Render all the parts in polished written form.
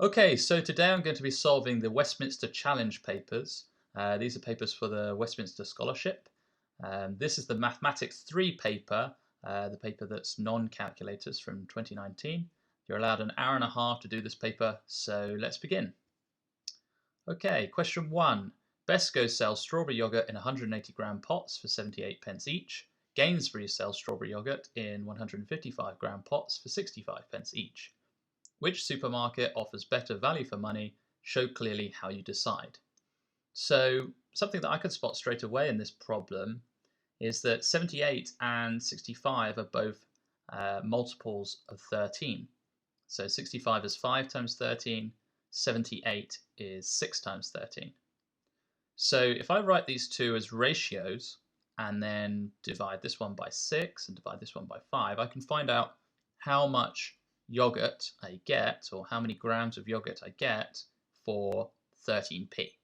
Okay, so today I'm going to be solving the Westminster Challenge papers. These are papers for the Westminster Scholarship. This is the Mathematics 3 paper, the paper that's non-calculators from 2019. You're allowed an hour and a half to do this paper, so let's begin. Okay, question 1. Besco sells strawberry yogurt in 180 gram pots for 78 pence each. Gainsbury sells strawberry yogurt in 155 gram pots for 65 pence each. Which supermarket offers better value for money? Show clearly how you decide. So something that I could spot straight away in this problem is that 78 and 65 are both multiples of 13. So 65 is 5 times 13, 78 is 6 times 13. So if I write these two as ratios and then divide this one by 6 and divide this one by 5, I can find out how much yogurt I get, or how many grams of yogurt I get for 13p.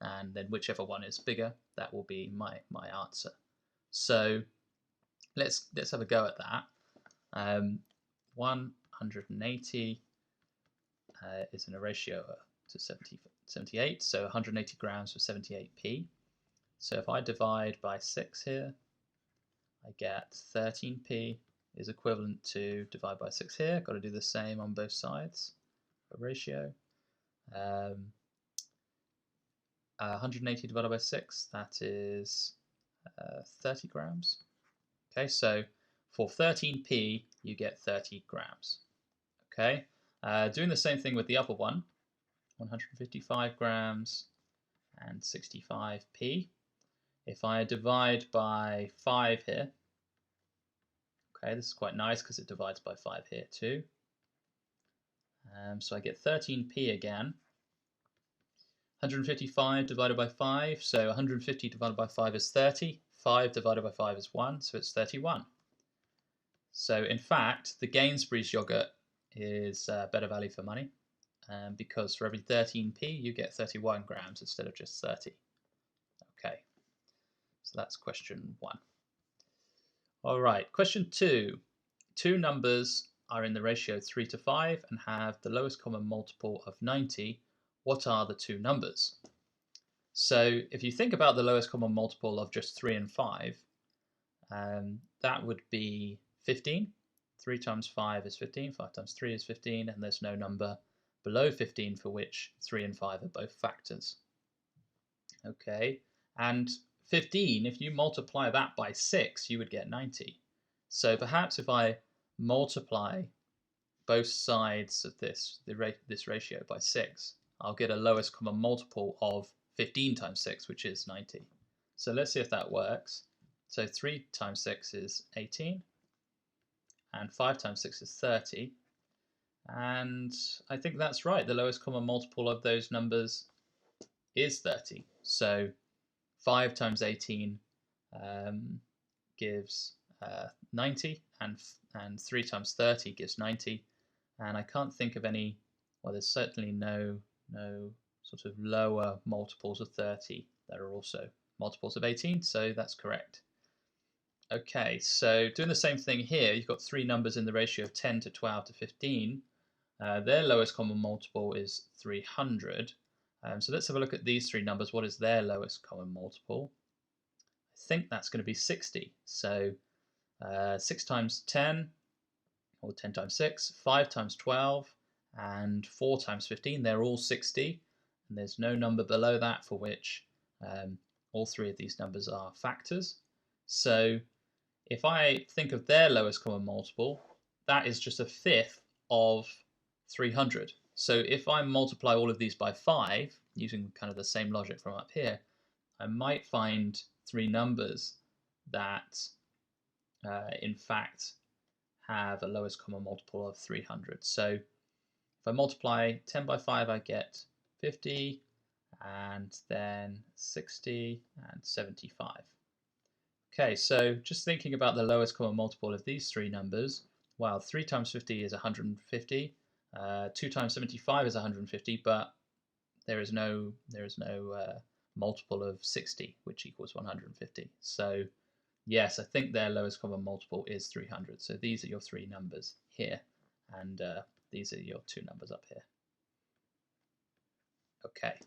And then whichever one is bigger, that will be my answer. So let's have a go at that. 180 is in a ratio to 78, so 180 grams for 78p. So if I divide by 6 here, I get 13p is equivalent to divide by 6 here. Got to do the same on both sides. A ratio. 180 divided by 6, that is 30 grams. Okay, so for 13p, you get 30 grams. Okay, doing the same thing with the other one, 155 grams and 65p. If I divide by 5 here, okay, this is quite nice because it divides by 5 here too. So I get 13p again. 155 divided by 5, so 150 divided by 5 is 30. 5 divided by 5 is 1, so it's 31. So in fact, the Gainsbury's yogurt is better value for money because for every 13p you get 31 grams instead of just 30. Okay, so that's question 1. All right, question 2. Two numbers are in the ratio 3 to 5 and have the lowest common multiple of 90. What are the two numbers? So if you think about the lowest common multiple of just 3 and 5, that would be 15. 3 times 5 is 15, 5 times 3 is 15, and there's no number below 15 for which 3 and 5 are both factors. Okay, and 15, if you multiply that by 6, you would get 90. So perhaps if I multiply both sides of this ratio by 6, I'll get a lowest common multiple of 15 times 6, which is 90. So let's see if that works. So 3 times 6 is 18, and 5 times 6 is 30. And I think that's right. The lowest common multiple of those numbers is 30. So 5 times 18 gives 90, and 3 times 30 gives 90. And I can't think of any, well, there's certainly no sort of lower multiples of 30 that are also multiples of 18, so that's correct. Okay, so doing the same thing here, you've got three numbers in the ratio of 10 to 12 to 15. Their lowest common multiple is 300. So let's have a look at these three numbers. What is their lowest common multiple? I think that's going to be 60. So 6 times 10, or 10 times 6, 5 times 12, and 4 times 15. They're all 60, and there's no number below that for which all three of these numbers are factors. So if I think of their lowest common multiple, that is just a fifth of 300. So if I multiply all of these by 5, using kind of the same logic from up here, I might find three numbers that in fact have a lowest common multiple of 300. So if I multiply 10 by 5, I get 50, and then 60 and 75. Okay, so just thinking about the lowest common multiple of these three numbers, well, 3 times 50 is 150, 2 times 75 is 150, but there is no multiple of 60, which equals 150. So yes, I think their lowest common multiple is 300. So these are your three numbers here, and these are your two numbers up here. Okay,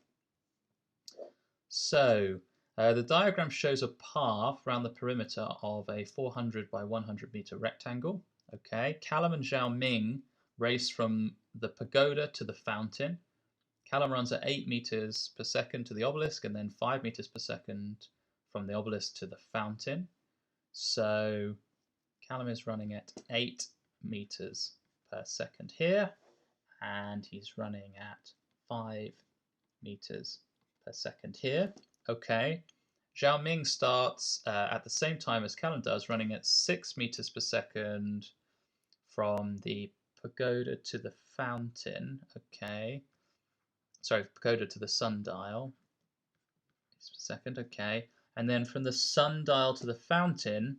so the diagram shows a path around the perimeter of a 400 by 100 meter rectangle. Okay, Callum and Zhao Ming race from the pagoda to the fountain. Callum runs at 8 meters per second to the obelisk and then 5 meters per second from the obelisk to the fountain. So Callum is running at 8 meters per second here, and he's running at 5 meters per second here. Okay. Zhao Ming starts at the same time as Callum does, running at 6 meters per second from the pagoda to the fountain. Okay. Sorry, pagoda to the sundial. Second, okay. And then from the sundial to the fountain,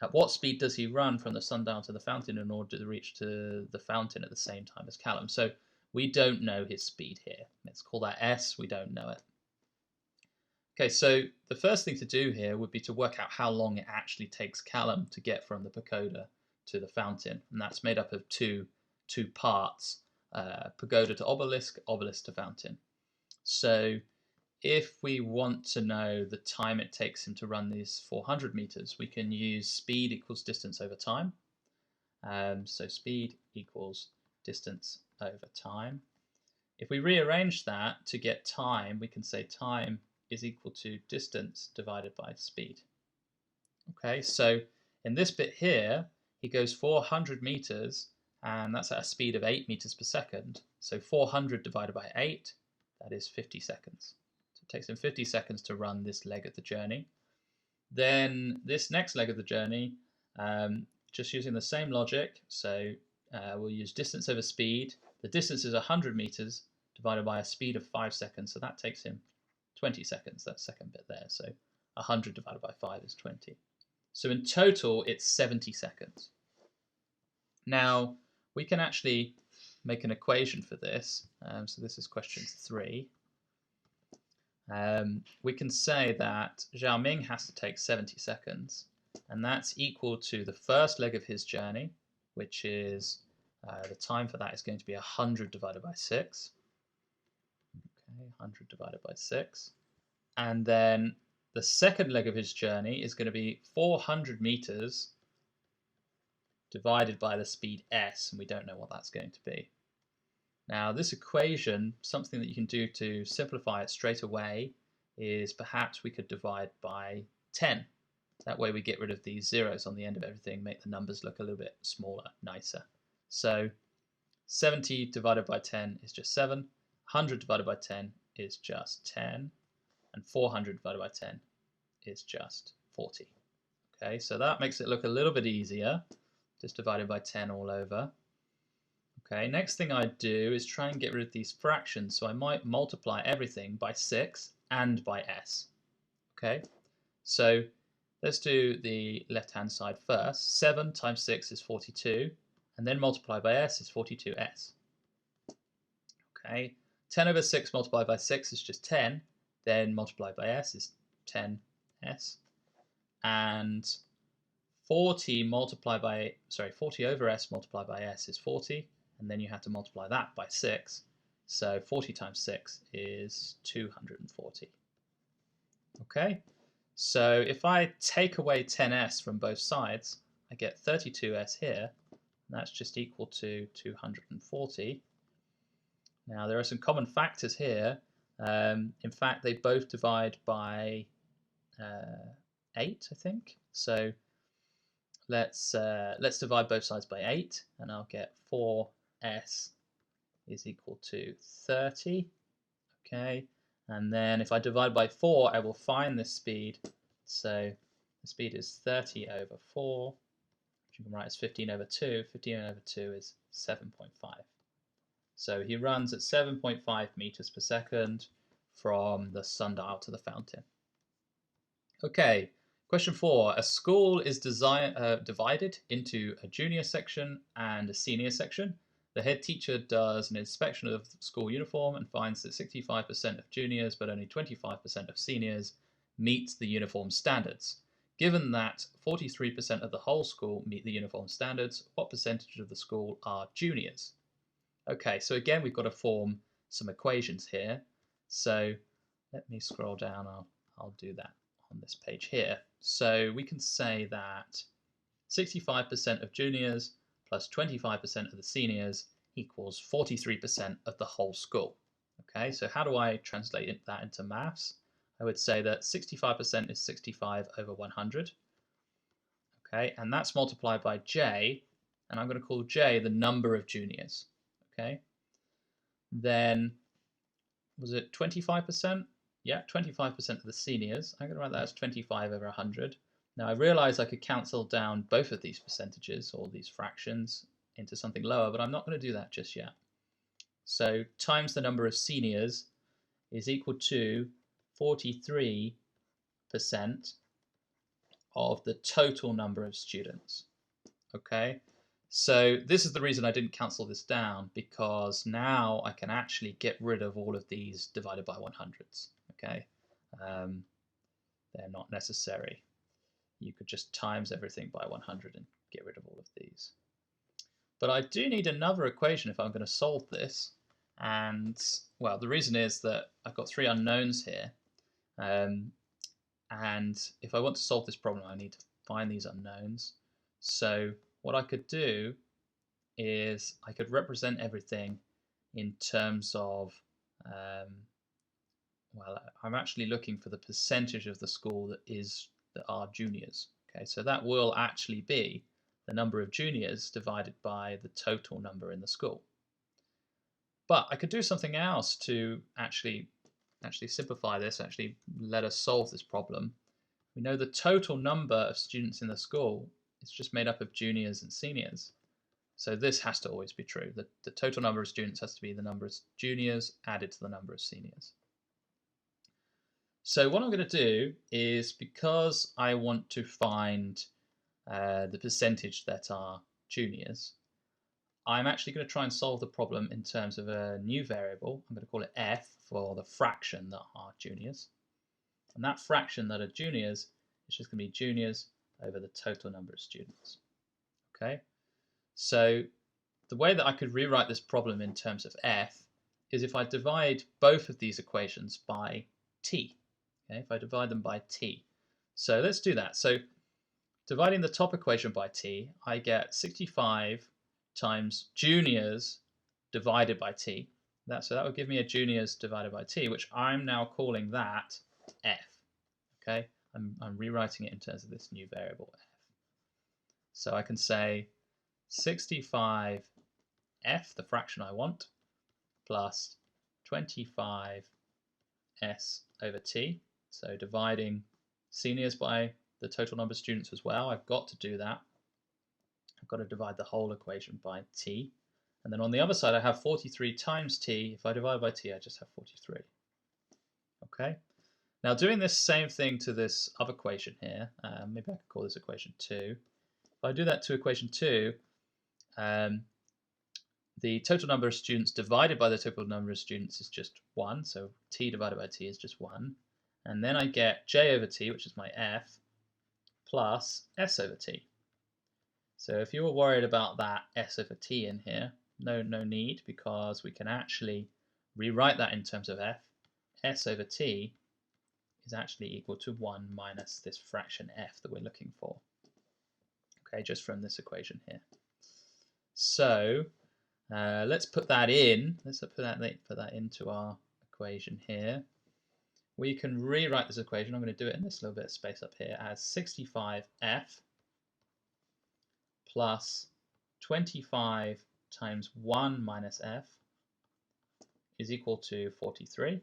at what speed does he run from the sundial to the fountain in order to reach to the fountain at the same time as Callum? So we don't know his speed here. Let's call that S. We don't know it. Okay, so the first thing to do here would be to work out how long it actually takes Callum to get from the pagoda to the fountain. And that's made up of two parts, pagoda to obelisk, obelisk to fountain. So if we want to know the time it takes him to run these 400 meters, we can use speed equals distance over time. So speed equals distance over time. If we rearrange that to get time, we can say time is equal to distance divided by speed. Okay, so in this bit here, he goes 400 meters, and that's at a speed of 8 meters per second. So 400 divided by 8, that is 50 seconds. So it takes him 50 seconds to run this leg of the journey. Then this next leg of the journey, just using the same logic, so we'll use distance over speed. The distance is 100 meters divided by a speed of 5 seconds, so that takes him 20 seconds, that second bit there. So 100 divided by 5 is 20. So in total, it's 70 seconds. Now, we can actually make an equation for this. So this is question 3. We can say that Zhao Ming has to take 70 seconds, and that's equal to the first leg of his journey, which is the time for that is going to be 100 divided by 6. Okay, 100 divided by 6. And then the second leg of his journey is going to be 400 meters divided by the speed s, and we don't know what that's going to be. Now, this equation, something that you can do to simplify it straight away, is perhaps we could divide by 10. That way we get rid of these zeros on the end of everything, make the numbers look a little bit smaller, nicer. So 70 divided by 10 is just 7, 100 divided by 10 is just 10, and 400 divided by 10 is just 40. Okay, so that makes it look a little bit easier, just divided by 10 all over. Okay, next thing I do is try and get rid of these fractions, so I might multiply everything by 6 and by s. Okay, so let's do the left-hand side first. 7 times 6 is 42, and then multiply by s is 42s. Okay, 10 over 6 multiplied by 6 is just 10, then multiplied by s is 10s, and 40 over s multiplied by s is 40, and then you have to multiply that by 6. So 40 times 6 is 240. Okay, so if I take away 10s from both sides, I get 32s here, and that's just equal to 240. Now there are some common factors here. In fact, they both divide by 8, I think. So let's divide both sides by 8, and I'll get 4s is equal to 30. Okay, and then if I divide by 4, I will find the speed. So the speed is 30 over 4, which you can write as 15 over 2. 15 over 2 is 7.5. So he runs at 7.5 meters per second from the sundial to the fountain. Okay, question 4. A school is divided into a junior section and a senior section. The head teacher does an inspection of the school uniform and finds that 65% of juniors but only 25% of seniors meet the uniform standards. Given that 43% of the whole school meet the uniform standards, what percentage of the school are juniors? Okay, so again we've got to form some equations here. So let me scroll down. I'll do that on this page here. So we can say that 65% of juniors plus 25% of the seniors equals 43% of the whole school. Okay, so how do I translate that into maths? I would say that 65% is 65 over 100. Okay, and that's multiplied by j, and I'm going to call j the number of juniors. Okay, then was it 25%? Yeah, 25% of the seniors. I'm going to write that as 25 over 100. Now I realize I could cancel down both of these percentages or these fractions into something lower, but I'm not going to do that just yet. So times the number of seniors is equal to 43% of the total number of students. Okay, so this is the reason I didn't cancel this down, because now I can actually get rid of all of these divided by 100s. Okay, they're not necessary. You could just times everything by 100 and get rid of all of these. But I do need another equation if I'm going to solve this. And, well, the reason is that I've got three unknowns here. And if I want to solve this problem, I need to find these unknowns. So what I could do is I could represent everything in terms of, well, I'm actually looking for the percentage of the school that are juniors. Okay, so that will actually be the number of juniors divided by the total number in the school. But I could do something else to actually simplify this, actually let us solve this problem. We know the total number of students in the school is just made up of juniors and seniors. So this has to always be true. The total number of students has to be the number of juniors added to the number of seniors. So what I'm going to do is, because I want to find the percentage that are juniors, I'm actually going to try and solve the problem in terms of a new variable. I'm going to call it f for the fraction that are juniors. And that fraction that are juniors is just going to be juniors over the total number of students. Okay, so the way that I could rewrite this problem in terms of f is if I divide both of these equations by t. Okay, if I divide them by t. So let's do that. So dividing the top equation by t, I get 65 times juniors divided by t. So that would give me a juniors divided by t, which I'm now calling that f. Okay, I'm rewriting it in terms of this new variable f. So I can say 65f, the fraction I want, plus 25s over t. So dividing seniors by the total number of students as well. I've got to do that. I've got to divide the whole equation by t. And then on the other side, I have 43 times t. If I divide by t, I just have 43. Okay. Now doing this same thing to this other equation here, maybe I could call this equation 2. If I do that to equation 2, the total number of students divided by the total number of students is just 1. So t divided by t is just 1. And then I get j over t, which is my f, plus s over t. So if you were worried about that s over t in here, no need, because we can actually rewrite that in terms of f. S over t is actually equal to 1 minus this fraction f that we're looking for. Okay, just from this equation here. So let's put that in. Let's put that into our equation here. We can rewrite this equation. I'm going to do it in this little bit of space up here as 65f plus 25 times 1 minus f is equal to 43. If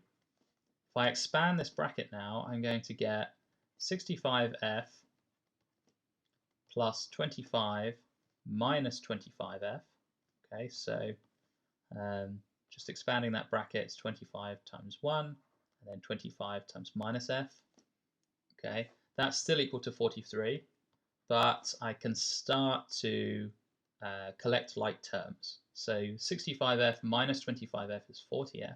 I expand this bracket now, I'm going to get 65f plus 25 minus 25f. Okay, so just expanding that bracket, it's 25 times 1, and then 25 times minus f. Okay, that's still equal to 43, but I can start to collect like terms. So 65f minus 25f is 40f.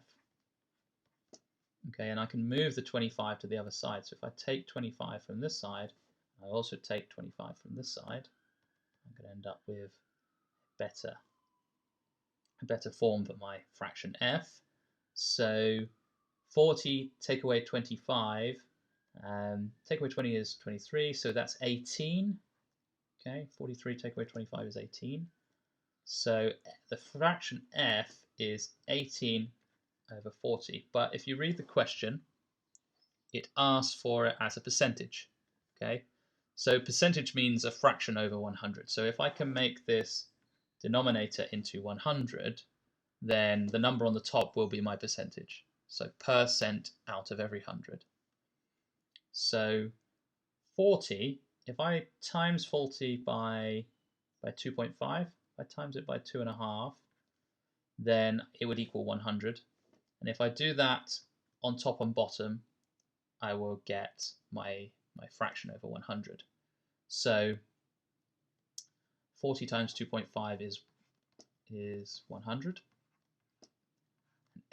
Okay, and I can move the 25 to the other side. So if I take 25 from this side, I also take 25 from this side, I'm going to end up with a better form for my fraction f. So 40 take away 25, take away 20 is 23, so that's 18. Okay, 43 take away 25 is 18. So the fraction f is 18 over 40. But if you read the question, it asks for it as a percentage. Okay, so percentage means a fraction over 100. So if I can make this denominator into 100, then the number on the top will be my percentage. So percent out of every 100. So 40, if I times 40 by 2.5, if I times it by 2.5, then it would equal 100. And if I do that on top and bottom, I will get my fraction over 100. So 40 times 2.5 is 100.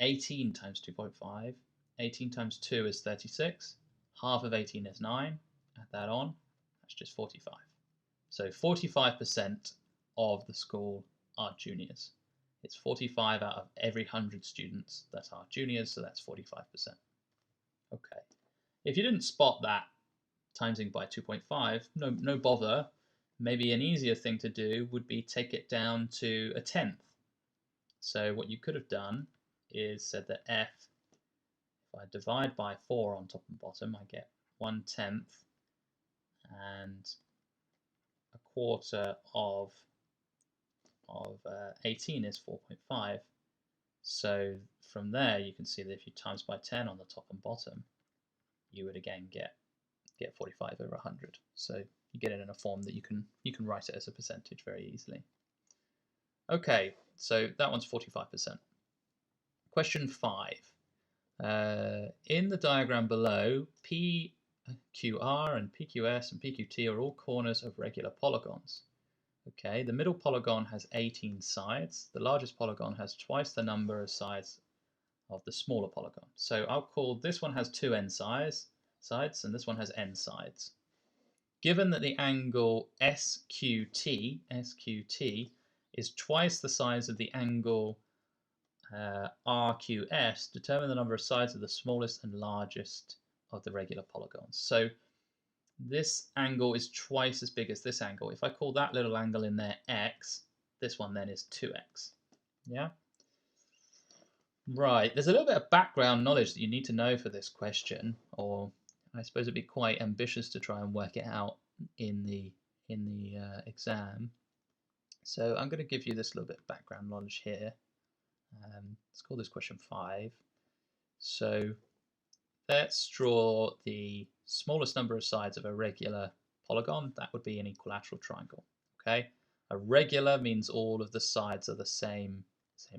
18 times 2.5, 18 times 2 is 36. Half of 18 is 9. Add that on, that's just 45. So 45% of the school are juniors. It's 45 out of every 100 students that are juniors, so that's 45%. Okay. If you didn't spot that timesing by 2.5, no bother. Maybe an easier thing to do would be take it down to a tenth. So what you could have done is said that f, if I divide by 4 on top and bottom, I get 1/10, and a quarter of 18 is 4.5. So from there you can see that if you times by 10 on the top and bottom, you would again get 45 over 100. So you get it in a form that you can write it as a percentage very easily. Okay, so that one's 45%. Question 5. In the diagram below, PQR and PQS and PQT are all corners of regular polygons. Okay, the middle polygon has 18 sides. The largest polygon has twice the number of sides of the smaller polygon. So I'll call this one has 2 n sides and this one has n sides. Given that the angle SQT is twice the size of the angle RQS, determine the number of sides of the smallest and largest of the regular polygons. So this angle is twice as big as this angle. If I call that little angle in there x, this one then is 2x. Yeah? Right, there's a little bit of background knowledge that you need to know for this question, or I suppose it'd be quite ambitious to try and work it out in the exam. So I'm going to give you this little bit of background knowledge here. Let's call this question 5. So let's draw the smallest number of sides of a regular polygon. That would be an equilateral triangle. Okay, a regular means all of the sides are the same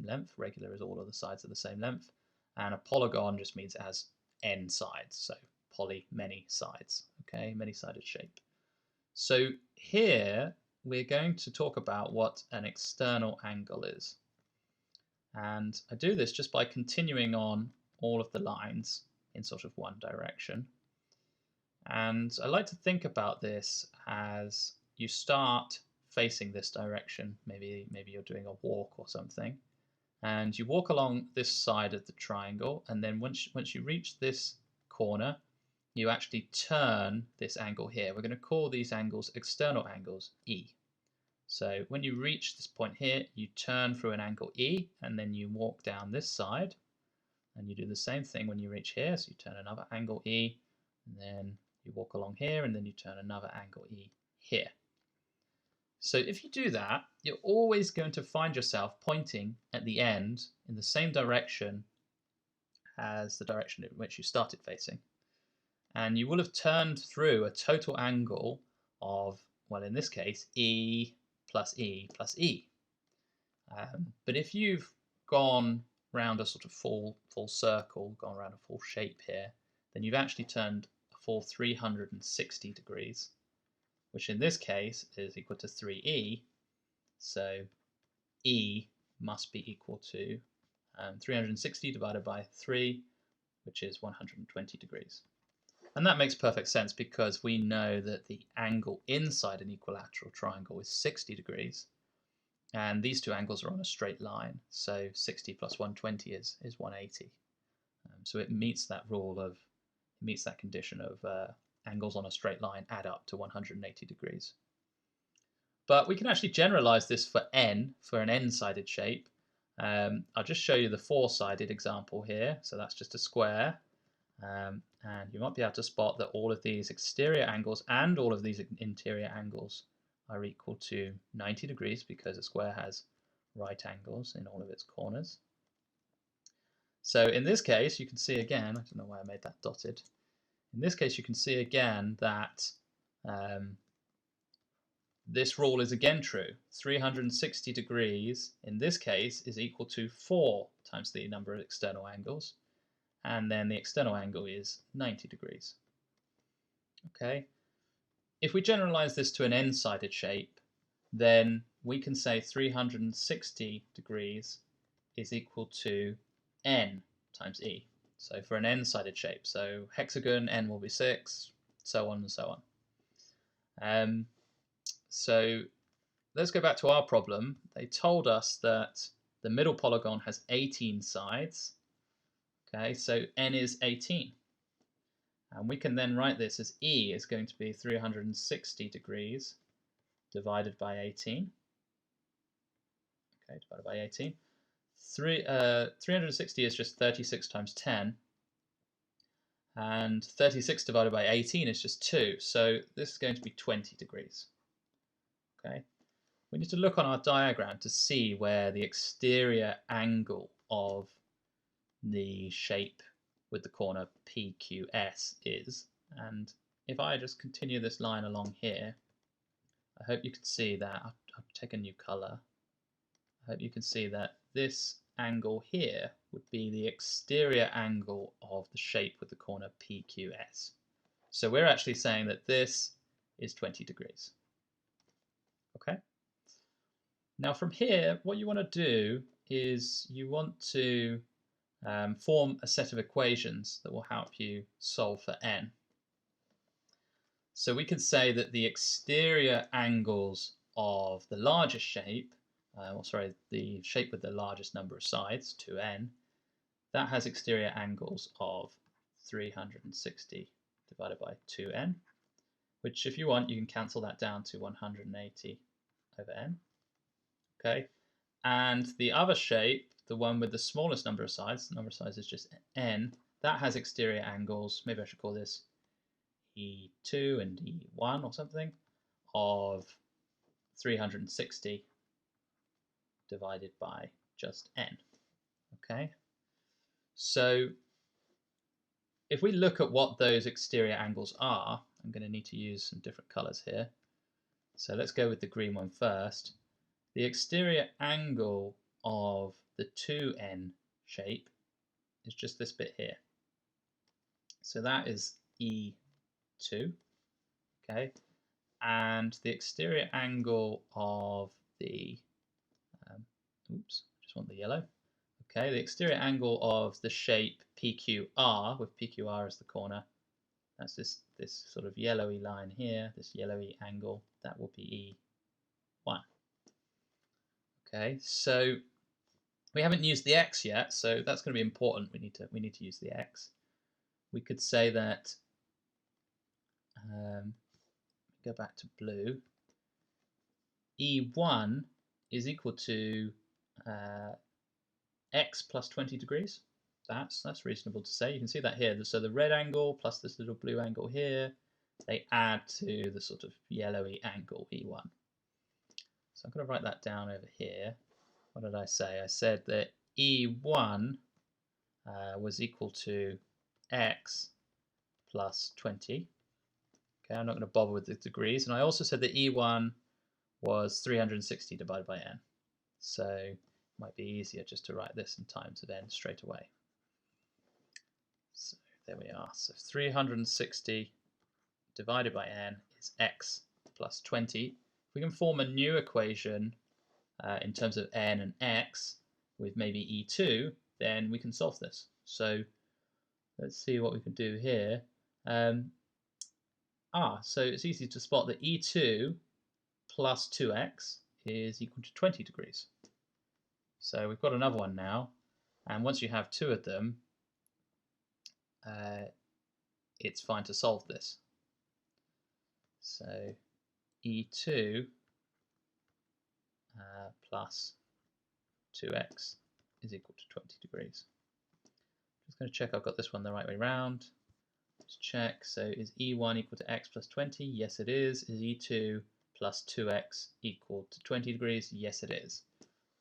length. Regular is all of the sides are the same length, and a polygon just means it has n sides. So poly, many sides. Okay, many-sided shape. So here we're going to talk about what an external angle is. And I do this just by continuing on all of the lines in sort of one direction. And I like to think about this as you start facing this direction. Maybe you're doing a walk or something, and you walk along this side of the triangle, and then once you reach this corner, you actually turn this angle here. We're going to call these angles external angles, E. So when you reach this point here, you turn through an angle E, and then you walk down this side, and you do the same thing when you reach here. So you turn another angle E, and then you walk along here, and then you turn another angle E here. So if you do that, you're always going to find yourself pointing at the end in the same direction as the direction in which you started facing. And you will have turned through a total angle of, well, in this case, E plus E plus E. But if you've gone round a sort of full circle, gone around a full shape here, then you've actually turned a full 360 degrees, which in this case is equal to 3E. So E must be equal to 360 divided by 3, which is 120 degrees. And that makes perfect sense because we know that the angle inside an equilateral triangle is 60 degrees. And these two angles are on a straight line. So 60 plus 120 is 180. So it meets that condition of angles on a straight line add up to 180 degrees. But we can actually generalize this for n, for an n-sided shape. I'll just show you the four-sided example here. So that's just a square. And you might be able to spot that all of these exterior angles and all of these interior angles are equal to 90 degrees because a square has right angles in all of its corners. So in this case, you can see again, I don't know why I made that dotted. In this case, you can see again that this rule is again true. 360 degrees in this case is equal to 4 times the number of external angles, and then the external angle is 90 degrees. Okay. If we generalize this to an n-sided shape, then we can say 360 degrees is equal to n times e. So for an n-sided shape, so hexagon, n will be 6, so on and so on. So let's go back to our problem. They told us that the middle polygon has 18 sides. Okay, so n is 18. And we can then write this as e is going to be 360 degrees divided by 18. Okay, divided by 18. 360 is just 36 times 10. And 36 divided by 18 is just 2. So this is going to be 20 degrees. Okay. We need to look on our diagram to see where the exterior angle of the shape with the corner PQS is. And if I just continue this line along here, I hope you can see that. I'll take a new color. I hope you can see that this angle here would be the exterior angle of the shape with the corner PQS. So we're actually saying that this is 20 degrees. Okay. Now from here, what you want to do is you want to form a set of equations that will help you solve for n. So we could say that the exterior angles of the largest shape, the shape with the largest number of sides, 2n, that has exterior angles of 360 divided by 2n, which if you want, you can cancel that down to 180 over n. Okay, and the other shape, the one with the smallest number of sides, the number of sides is just n, that has exterior angles, maybe I should call this E2 and E1 or something, of 360 divided by just n. Okay, so if we look at what those exterior angles are, I'm going to need to use some different colors here. So let's go with the green one first. The exterior angle of the 2n shape is just this bit here. So that is E2, okay? And the exterior angle of the, oops, just want the yellow. Okay, the exterior angle of the shape PQR, with PQR as the corner, that's this sort of yellowy line here, this yellowy angle, that will be E1. Okay, so we haven't used the x yet, so that's going to be important. We need to use the x. We could say that, go back to blue, E1 is equal to x plus 20 degrees. That's reasonable to say. You can see that here. So the red angle plus this little blue angle here, they add to the sort of yellowy angle E1. So I'm going to write that down over here. What did I say? I said that E1 was equal to x plus 20. Okay, I'm not going to bother with the degrees. And I also said that E1 was 360 divided by n. So it might be easier just to write this in times of n straight away. So there we are. So 360 divided by n is x plus 20. If we can form a new equation in terms of n and x with maybe E2, then we can solve this. So let's see what we can do here. So it's easy to spot that E2 plus 2x is equal to 20 degrees. So we've got another one now, and once you have two of them, it's fine to solve this. So E2 plus 2x is equal to 20 degrees. Just going to check I've got this one the right way round. Let's check. So is E1 equal to x plus 20? Yes, it is. Is E2 plus 2x equal to 20 degrees? Yes, it is.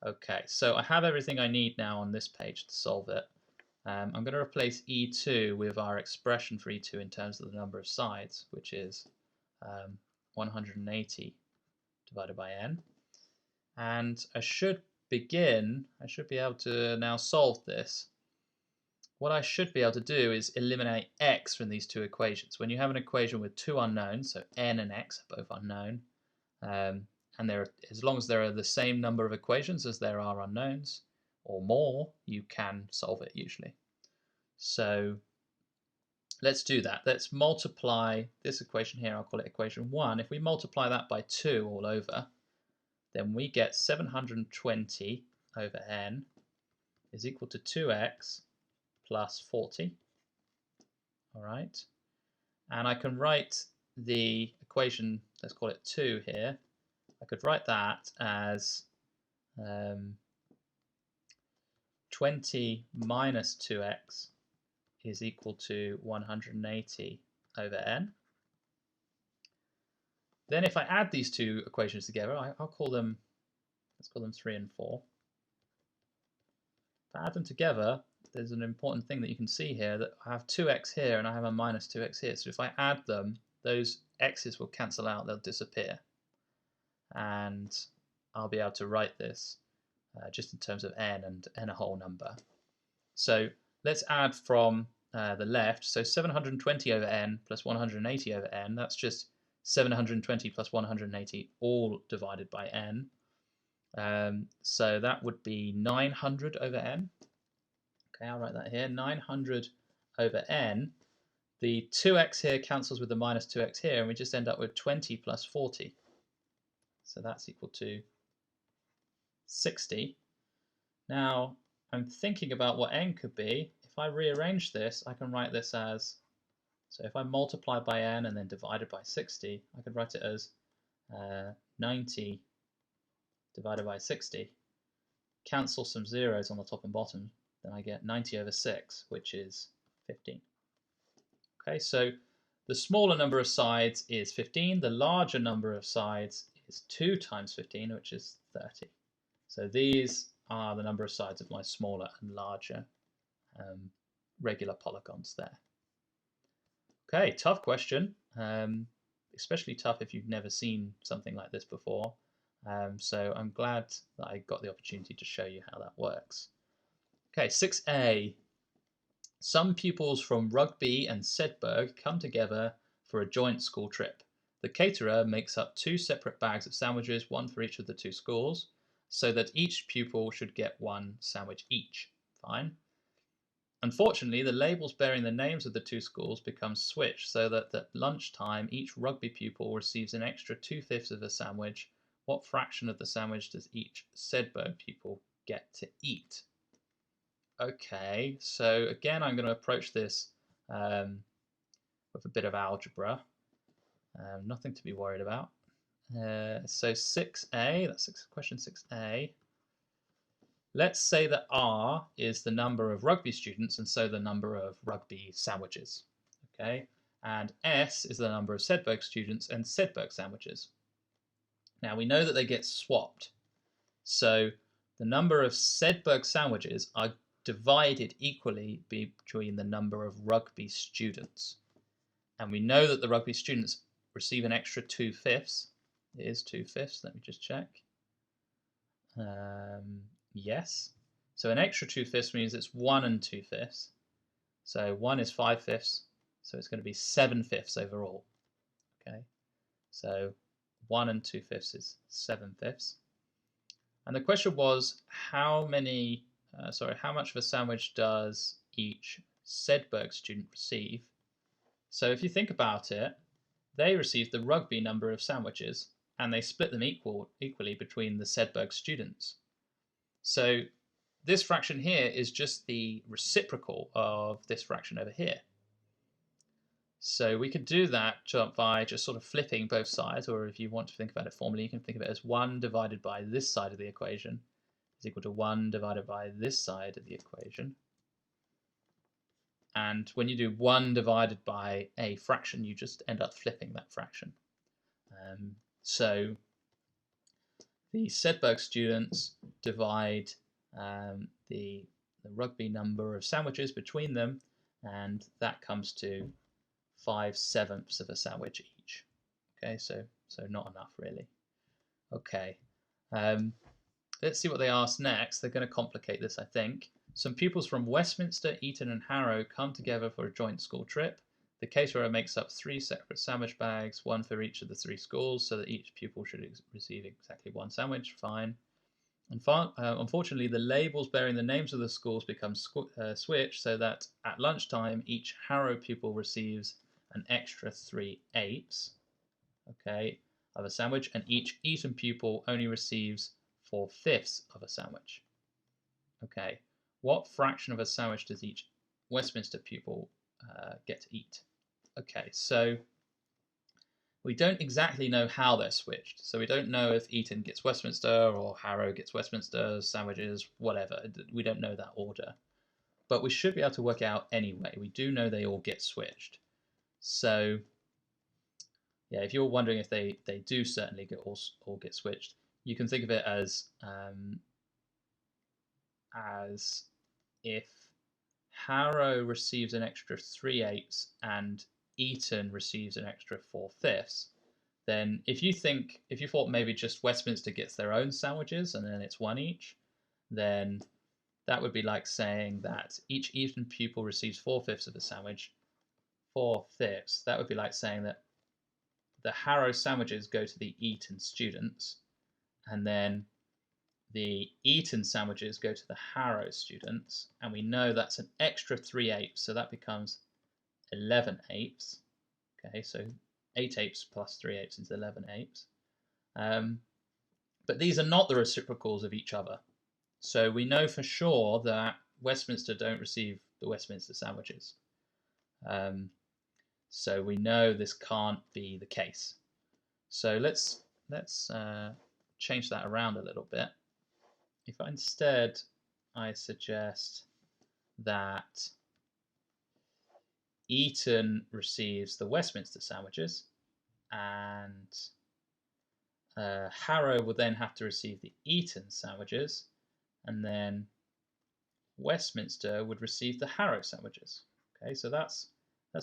Okay, so I have everything I need now on this page to solve it. I'm going to replace E2 with our expression for E2 in terms of the number of sides, which is 180 divided by n. And I should be able to now solve this. What I should be able to do is eliminate x from these two equations. When you have an equation with two unknowns, so n and x are both unknown, and as long as there are the same number of equations as there are unknowns, or more, you can solve it usually. So let's do that. Let's multiply this equation here, I'll call it equation 1. If we multiply that by 2 all over, then we get 720 over n is equal to 2x plus 40. All right. And I can write the equation, let's call it 2 here. I could write that as 20 minus 2x is equal to 180 over n. Then if I add these two equations together, I'll call them, let's call them 3 and 4. If I add them together, there's an important thing that you can see here, that I have 2x here and I have a minus 2x here. So if I add them, those x's will cancel out, they'll disappear. And I'll be able to write this just in terms of n and n a whole number. So let's add from the left. So 720 over n plus 180 over n, that's just 720 plus 180 all divided by n. So that would be 900 over n. Okay, I'll write that here, 900 over n. The 2x here cancels with the minus 2x here, and we just end up with 20 plus 40. So that's equal to 60. Now, I'm thinking about what n could be. If I rearrange this, I can write this as, so if I multiply by n and then divide it by 60, I could write it as 90 divided by 60. Cancel some zeros on the top and bottom, then I get 90 over 6, which is 15. Okay, so the smaller number of sides is 15. The larger number of sides is 2 times 15, which is 30. So these are the number of sides of my smaller and larger regular polygons there. Okay, tough question, especially tough if you've never seen something like this before. So I'm glad that I got the opportunity to show you how that works. Okay, 6a. Some pupils from Rugby and Sedberg come together for a joint school trip. The caterer makes up 2 separate bags of sandwiches, one for each of the 2 schools, so that each pupil should get 1 sandwich each. Fine. Unfortunately, the labels bearing the names of the 2 schools become switched, so that at lunchtime each Rugby pupil receives an extra 2/5 of a sandwich. What fraction of the sandwich does each Sedberg pupil get to eat? Okay, so again I'm going to approach this with a bit of algebra. Nothing to be worried about. So 6a, that's question 6a. Let's say that R is the number of Rugby students and so the number of Rugby sandwiches. Okay, and S is the number of Sedberg students and Sedberg sandwiches. Now we know that they get swapped. So the number of Sedberg sandwiches are divided equally between the number of Rugby students. And we know that the Rugby students receive an extra 2/5. It is 2/5, let me just check. Yes. So an extra 2/5 means it's 1 and 2/5. So 1 is 5/5, so it's going to be 7/5 overall. Okay, so 1 and 2/5 is 7/5. And the question was how much of a sandwich does each Sedberg student receive? So if you think about it, they receive the Rugby number of sandwiches and they split them equally between the Sedberg students. So this fraction here is just the reciprocal of this fraction over here. So we could do that by just sort of flipping both sides, or if you want to think about it formally, you can think of it as 1 divided by this side of the equation is equal to 1 divided by this side of the equation. And when you do 1 divided by a fraction, you just end up flipping that fraction. So the Sedberg students divide the rugby number of sandwiches between them, and that comes to 5/7 of a sandwich each. Okay, so not enough really. Okay, let's see what they ask next. They're going to complicate this, I think. Some pupils from Westminster, Eton, and Harrow come together for a joint school trip. The caterer makes up 3 separate sandwich bags, 1 for each of the 3 schools, so that each pupil should receive exactly 1 sandwich. Fine. Unfortunately, the labels bearing the names of the schools become switched, so that at lunchtime, each Harrow pupil receives an extra 3/8, okay, of a sandwich, and each Eton pupil only receives 4/5 of a sandwich. Okay, what fraction of a sandwich does each Westminster pupil get to eat? Okay, so we don't exactly know how they're switched. So we don't know if Eton gets Westminster or Harrow gets Westminster, sandwiches, whatever. We don't know that order. But we should be able to work it out anyway. We do know they all get switched. So yeah, if you're wondering if they do certainly all get switched, you can think of it as if Harrow receives an extra 3/8 and Eton receives an extra 4/5, then if you thought maybe just Westminster gets their own sandwiches and then it's 1 each, then that would be like saying that each Eton pupil receives 4/5 of a sandwich. 4/5. That would be like saying that the Harrow sandwiches go to the Eton students, and then the Eton sandwiches go to the Harrow students, and we know that's an extra 3/8, so that becomes 11/8. Okay, so 8/8 plus 3/8 is 11/8. But these are not the reciprocals of each other. So we know for sure that Westminster don't receive the Westminster sandwiches. So we know this can't be the case. So let's change that around a little bit. If instead I suggest that Eton receives the Westminster sandwiches, and Harrow will then have to receive the Eton sandwiches, and then Westminster would receive the Harrow sandwiches. Okay, so that's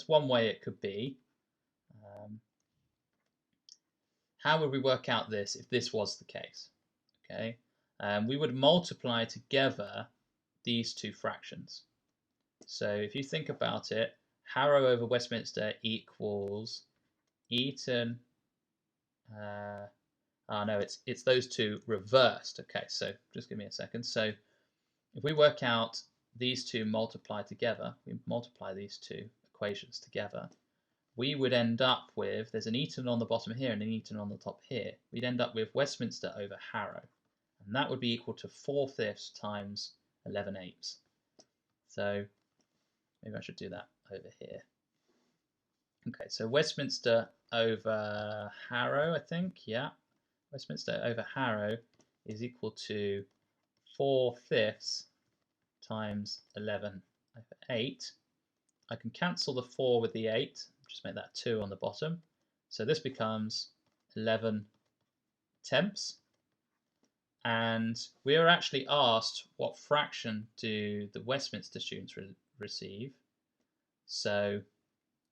one way it could be. How would we work out this if this was the case? Okay, we would multiply together these 2 fractions. So if you think about it, Harrow over Westminster equals Eton. No, it's those 2 reversed. Okay, so just give me a second. So if we work out these 2 multiplied together, we multiply these 2 equations together, we would end up with, there's an Eton on the bottom here and an Eton on the top here. We'd end up with Westminster over Harrow, and that would be equal to 4/5 times 11/8. So maybe I should do that over here. Okay, so Westminster over Harrow, I think, yeah. Westminster over Harrow is equal to 4/5 times 11/8. I can cancel the 4 with the 8, just make that 2 on the bottom. So this becomes 11/10. And we are actually asked what fraction do the Westminster students receive. So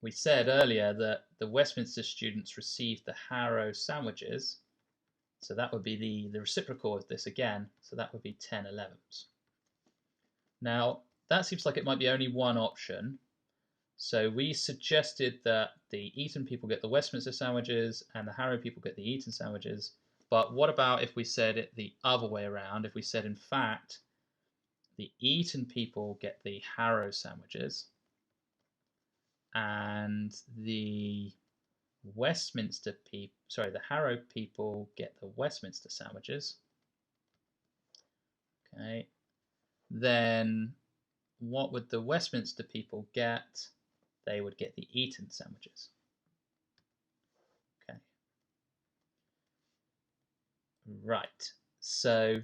we said earlier that the Westminster students received the Harrow sandwiches. So that would be the reciprocal of this again. So that would be 10/11. Now, that seems like it might be only one option. So we suggested that the Eton people get the Westminster sandwiches and the Harrow people get the Eton sandwiches. But what about if we said it the other way around? If we said, in fact, the Eton people get the Harrow sandwiches and the the Harrow people get the Westminster sandwiches. Okay, then what would the Westminster people get they would get the eaten sandwiches. Okay. Right. So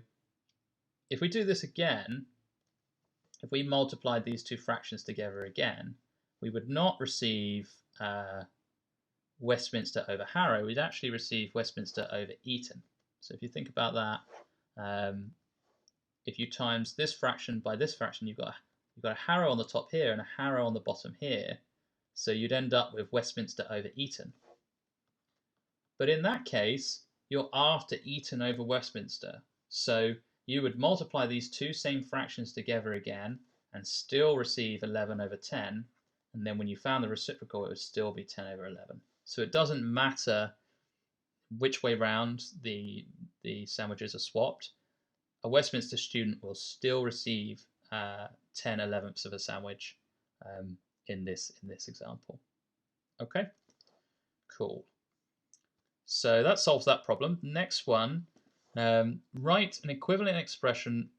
if we do this again, if we multiplied these two fractions together again, we would not receive Westminster over Harrow. We'd actually receive Westminster over Eton. So if you think about that, if you times this fraction by this fraction, you've got a Harrow on the top here and a Harrow on the bottom here. So you'd end up with Westminster over Eton. But in that case, you're after Eton over Westminster. So you would multiply these two same fractions together again and still receive 11 over 10. And then when you found the reciprocal, it would still be 10 over 11. So it doesn't matter which way round the sandwiches are swapped. A Westminster student will still receive 10/11ths of a sandwich in this example. Okay, cool. So that solves that problem. Next one, write an equivalent expression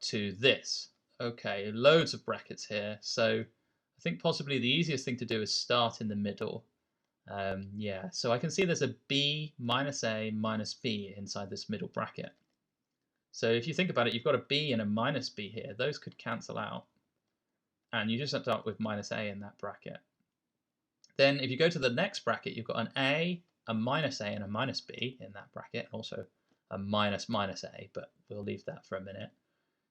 to this. Okay, loads of brackets here. So I think possibly the easiest thing to do is start in the middle. Yeah, so I can see there's a b minus a minus b inside this middle bracket. So if you think about it, you've got a b and a minus b here. Those could cancel out. And you just end up with minus a in that bracket. Then if you go to the next bracket, you've got an a minus a, and a minus b in that bracket, and also a minus minus a, but we'll leave that for a minute.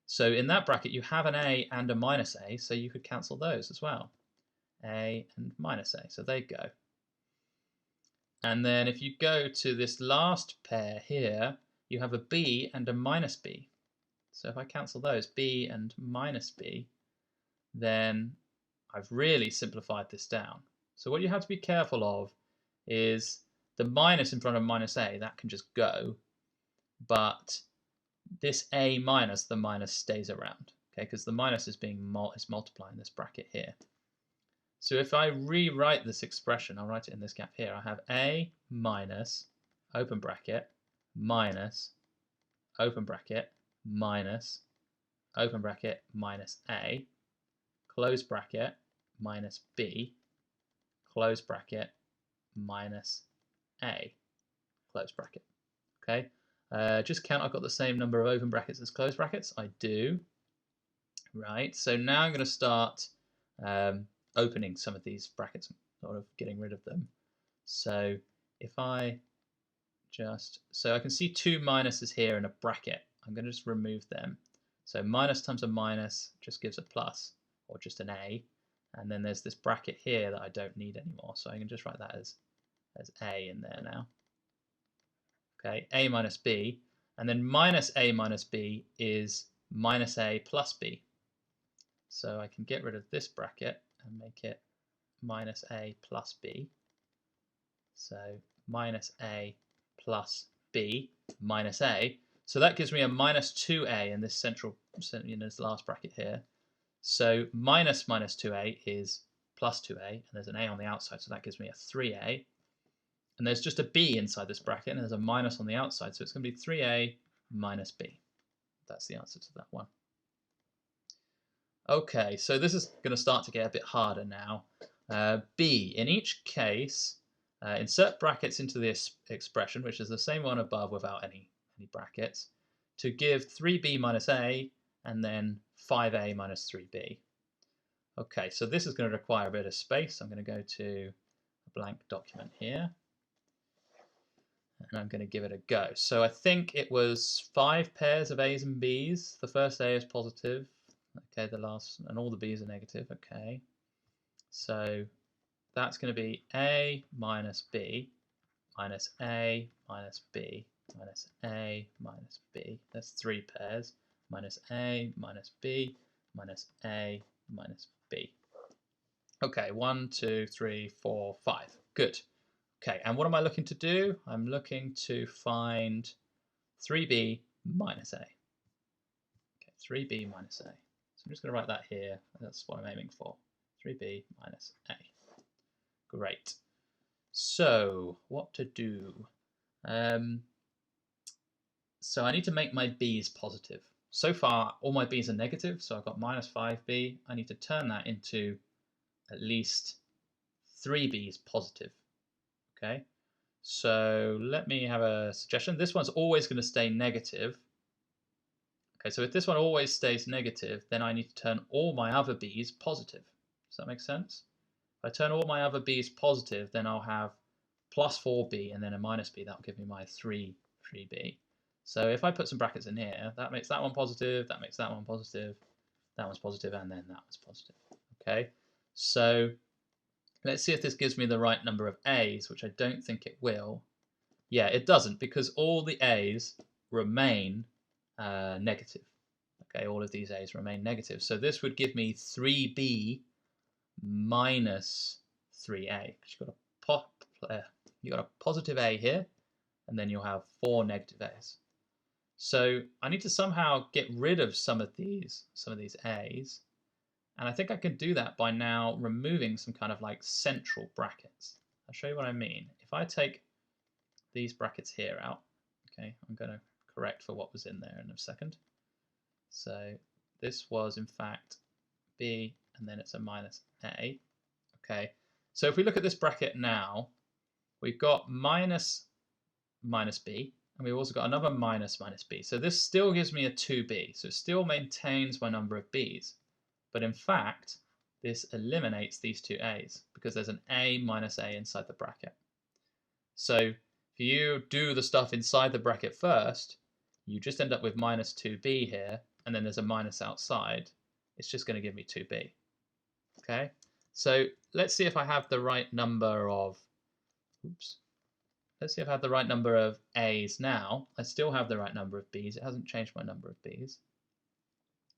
So in that bracket, you have an a and a minus a, so you could cancel those as well. A and minus a, so there you go. And then if you go to this last pair here, you have a b and a minus b. So if I cancel those, b and minus b, then I've really simplified this down. So what you have to be careful of is the minus in front of minus a, that can just go, but this a minus, the minus stays around, okay, because the minus is multiplying this bracket here. So if I rewrite this expression, I'll write it in this gap here. I have a minus, open bracket, minus, open bracket, minus, open bracket, minus a, close bracket, minus b, close bracket, minus a, close bracket. Okay, just count, I've got the same number of open brackets as close brackets. I do. Right, so now I'm going to start opening some of these brackets, sort of getting rid of them. So if I so I can see two minuses here in a bracket. I'm going to just remove them. So minus times a minus just gives a plus, or just an a. And then there's this bracket here that I don't need anymore. So I can just write that as a in there now. Okay, a minus b. And then minus a minus b is minus a plus b. So I can get rid of this bracket and make it minus a plus b. So minus a plus b minus a. So that gives me a minus 2a in this in this last bracket here. So minus minus 2a is plus 2a, and there's an a on the outside, so that gives me a 3a. And there's just a b inside this bracket, and there's a minus on the outside, so it's going to be 3a minus b. That's the answer to that one. Okay, so this is going to start to get a bit harder now. B, in each case, insert brackets into this expression, which is the same one above without any brackets, to give 3b minus a and then 5a minus 3b. Okay, so this is going to require a bit of space. I'm going to go to a blank document here, and I'm going to give it a go. So I think it was 5 pairs of a's and b's. The first a is positive. Okay, the last, and all the b's are negative. Okay, so that's going to be a minus b minus a minus b minus a minus b. That's 3 pairs. Minus a minus b minus a minus b. Okay, 1, 2, 3, 4, 5. Good. Okay, and what am I looking to do? I'm looking to find 3b minus a. Okay, 3b minus a. So I'm just going to write that here. That's what I'm aiming for. 3b minus a. Great. So what to do? So I need to make my b's positive. So far, all my b's are negative, so I've got minus 5b. I need to turn that into at least 3 b's positive. Okay, so let me have a suggestion. This one's always going to stay negative. Okay, so if this one always stays negative, then I need to turn all my other b's positive. Does that make sense? If I turn all my other b's positive, then I'll have plus 4b and then a minus b. That'll give me my 3b. So if I put some brackets in here, that makes that one positive, that makes that one positive, that one's positive, and then that one's positive. Okay, so let's see if this gives me the right number of a's, which I don't think it will. Yeah, it doesn't, because all the a's remain negative. Okay, all of these a's remain negative. So this would give me 3b minus 3a. You've got a positive a here, and then you'll have 4 negative a's. So I need to somehow get rid of some of these a's, and I think I can do that by now removing some kind of like central brackets. I'll show you what I mean. If I take these brackets here out, okay, I'm going to correct for what was in there in a second. So this was in fact b, and then it's a minus a. Okay, so if we look at this bracket now, we've got minus b, and we've also got another minus b. So this still gives me a 2b, so it still maintains my number of b's. But in fact, this eliminates these two a's because there's an a minus a inside the bracket. So if you do the stuff inside the bracket first, you just end up with minus 2b here, and then there's a minus outside. It's just going to give me 2b. Okay, so let's see if I have the right number of, let's see if I have the right number of a's now. I still have the right number of b's. It hasn't changed my number of b's.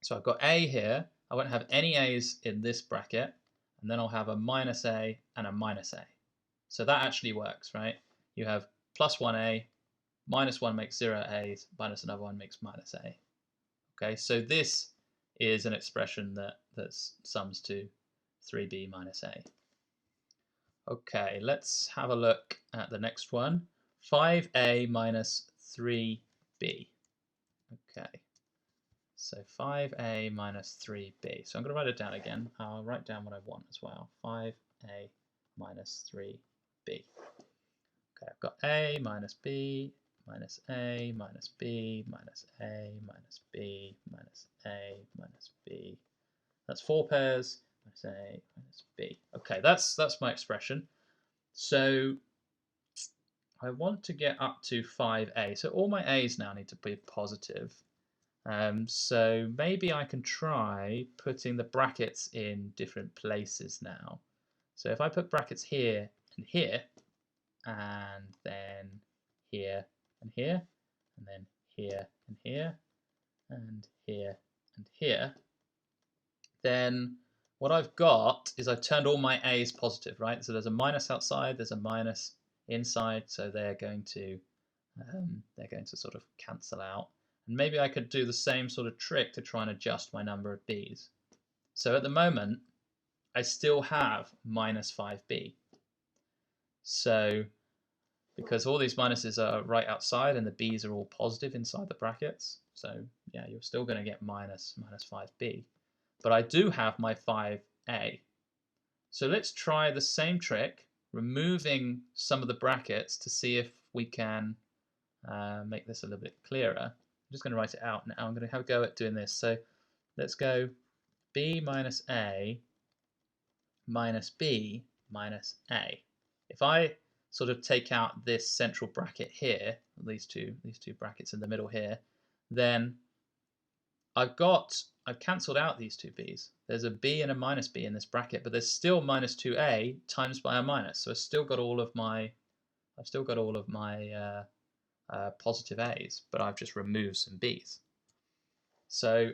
So I've got a here. I won't have any a's in this bracket, and then I'll have a minus a and a minus a. So that actually works, right? You have plus 1a, minus 1 makes 0 a's, minus another one makes minus a. Okay, so this is an expression that sums to 3b minus a. Okay, let's have a look at the next one. 5a minus 3b. Okay, so 5a minus 3b. So I'm going to write it down again. I'll write down what I want as well. 5a minus 3b. Okay, I've got a minus b minus a minus b minus a minus b minus a minus b. That's 4 pairs. Minus a minus b. Okay, that's my expression. So I want to get up to 5a. So all my a's now need to be positive. So maybe I can try putting the brackets in different places now. So if I put brackets here and here, and then here and here, and then here and here, and here and here, then what I've got is I've turned all my a's positive, right? So there's a minus outside, there's a minus inside, so they're going to sort of cancel out. And maybe I could do the same sort of trick to try and adjust my number of b's. So at the moment, I still have minus 5b. So because all these minuses are right outside and the b's are all positive inside the brackets, so yeah, you're still going to get minus 5b. But I do have my 5a. So let's try the same trick, removing some of the brackets to see if we can make this a little bit clearer. I'm just going to write it out now. I'm going to have a go at doing this. So let's go b minus a minus b minus a. If I sort of take out this central bracket here, these two brackets in the middle here, then I've cancelled out these two b's. There's a b and a minus b in this bracket, but there's still minus 2a times by a minus. So I've still got all of my positive a's, but I've just removed some b's. So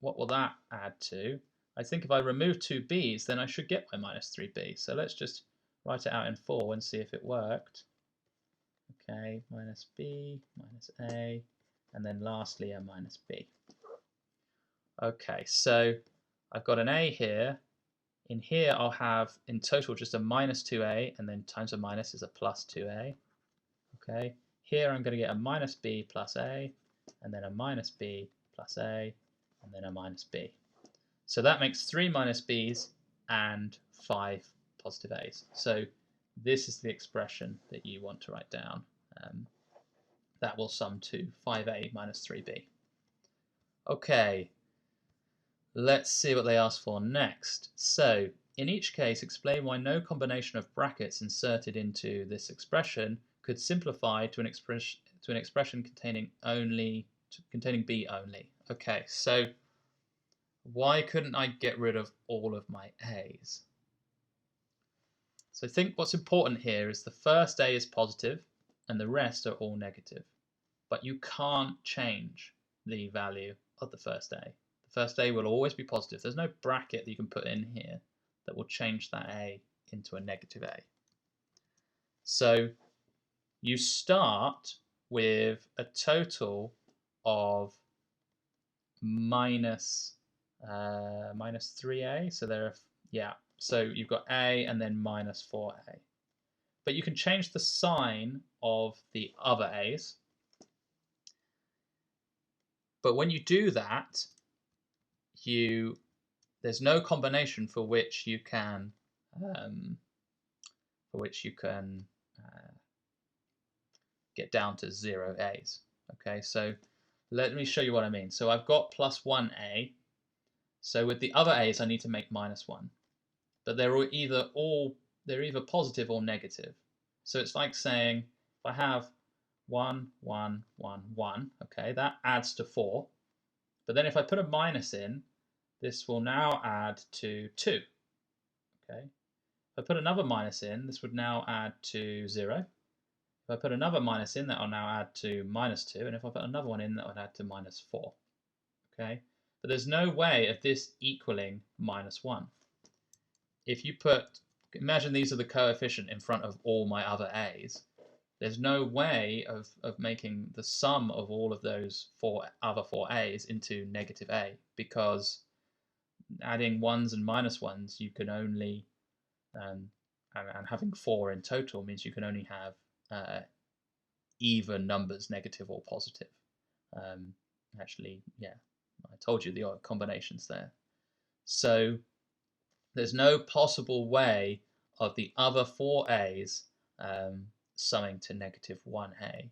what will that add to? I think if I remove two b's, then I should get my minus 3b. So let's just write it out in full and see if it worked. Okay, minus b, minus a, and then lastly a minus b. Okay, so I've got an a here. In here I'll have in total just a minus 2a, and then times a minus is a plus 2a. Okay, here I'm going to get a minus b plus a, and then a minus b plus a, and then a minus b. So that makes 3 minus b's and 5 positive A's. So this is the expression that you want to write down. That will sum to 5A minus 3B. Okay, let's see what they ask for next. So, in each case, explain why no combination of brackets inserted into this expression could simplify to an expression containing B only. Okay, so why couldn't I get rid of all of my A's? So I think what's important here is the first A is positive and the rest are all negative. But you can't change the value of the first A. The first A will always be positive. There's no bracket that you can put in here that will change that A into a negative A. So you start with a total of minus 3A. So there are, so you've got A and then minus 4A. But you can change the sign of the other A's. But when you do that, there's no combination for which you can get down to 0 A's. Okay, so let me show you what I mean. So I've got plus 1A. So with the other A's, I need to make minus 1. But they're either positive or negative. So it's like saying if I have 1, 1, 1, 1, okay, that adds to 4. But then if I put a minus in, this will now add to 2. Okay. If I put another minus in, this would now add to 0. If I put another minus in, that will now add to minus 2. And if I put another one in, that would add to minus 4. Okay. But there's no way of this equaling minus 1. If you imagine these are the coefficient in front of all my other A's. There's no way of making the sum of all of those other 4 A's into negative A, because adding 1s and minus 1s, you can only, and having 4 in total means you can only have even numbers, negative or positive. Actually, yeah, I told you the combinations there. So there's no possible way of the other 4 A's summing to negative 1A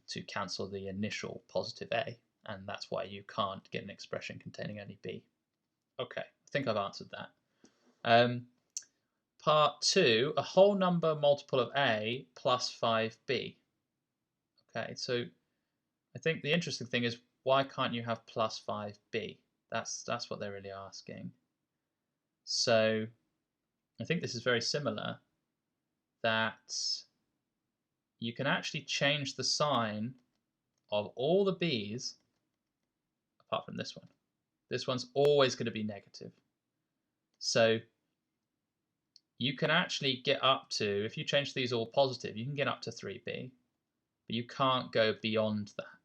to cancel the initial positive A, and that's why you can't get an expression containing only B. Okay, I think I've answered that. Part 2, a whole number multiple of A plus 5B. Okay, so I think the interesting thing is, why can't you have plus 5B? That's what they're really asking. So I think this is very similar, that you can actually change the sign of all the B's apart from this one. This one's always going to be negative. So you can actually get up to, if you change these all positive, you can get up to 3B, but you can't go beyond that,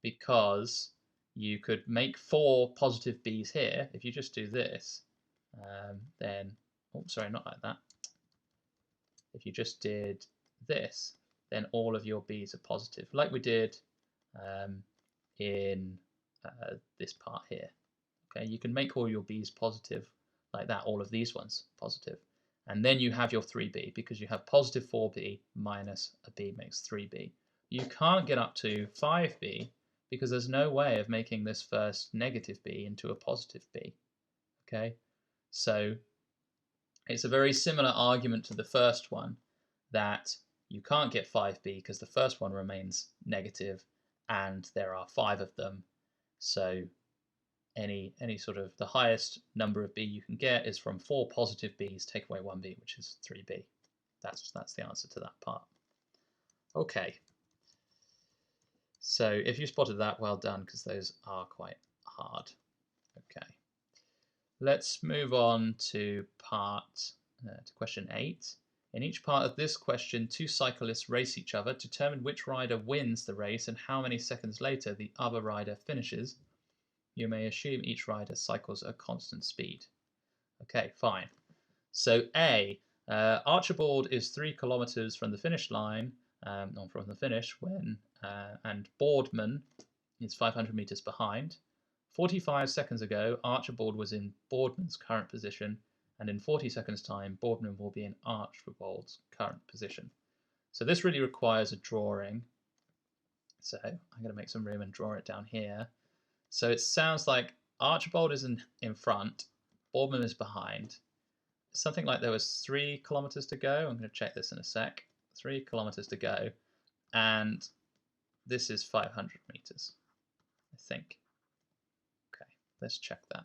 because you could make 4 positive B's here. If you just do this, then, oh, sorry, not like that. If you just did this, then all of your B's are positive, like we did in this part here. Okay, you can make all your B's positive like that, all of these ones positive, and then you have your 3B, because you have positive 4B minus a B makes 3B. You can't get up to 5B because there's no way of making this first negative B into a positive B. Okay, so it's a very similar argument to the first one, that you can't get 5B because the first one remains negative and there are 5 of them. So any sort of, the highest number of B you can get is from 4 positive B's, take away 1B, which is 3B. That's the answer to that part. Okay. So if you spotted that, well done, because those are quite hard. Okay. Let's move on to question 8. In each part of this question, 2 cyclists race each other. Determine which rider wins the race and how many seconds later the other rider finishes. You may assume each rider cycles at a constant speed. Okay, fine. So A, Archibald is 3 kilometers from the finish line, not from the finish, and Boardman is 500 meters behind. 45 seconds ago, Archibald was in Boardman's current position, and in 40 seconds time Boardman will be in Archibald's current position. So this really requires a drawing. So I'm going to make some room and draw it down here. So it sounds like Archibald is in front, Boardman is behind. Something like there was 3 kilometers to go. I'm going to check this in a sec. 3 kilometers to go, and this is 500 meters, I think. Okay, let's check that.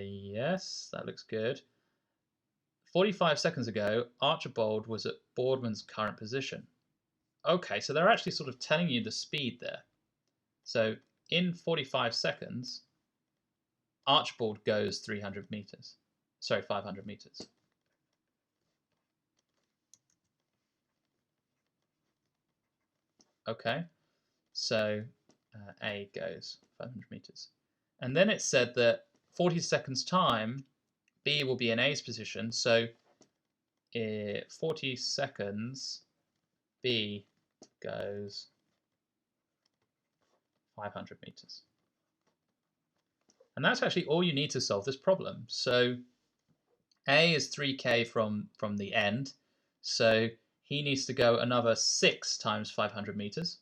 Yes, that looks good. 45 seconds ago, Archibald was at Boardman's current position. Okay, so they're actually sort of telling you the speed there. So in 45 seconds, Archibald goes 300 meters. Sorry, 500 meters. Okay, so A goes 500 meters. And then it said that 40 seconds time, B will be in A's position. So 40 seconds, B goes 500 meters. And that's actually all you need to solve this problem. So A is 3K from the end. So he needs to go another 6 times 500 meters.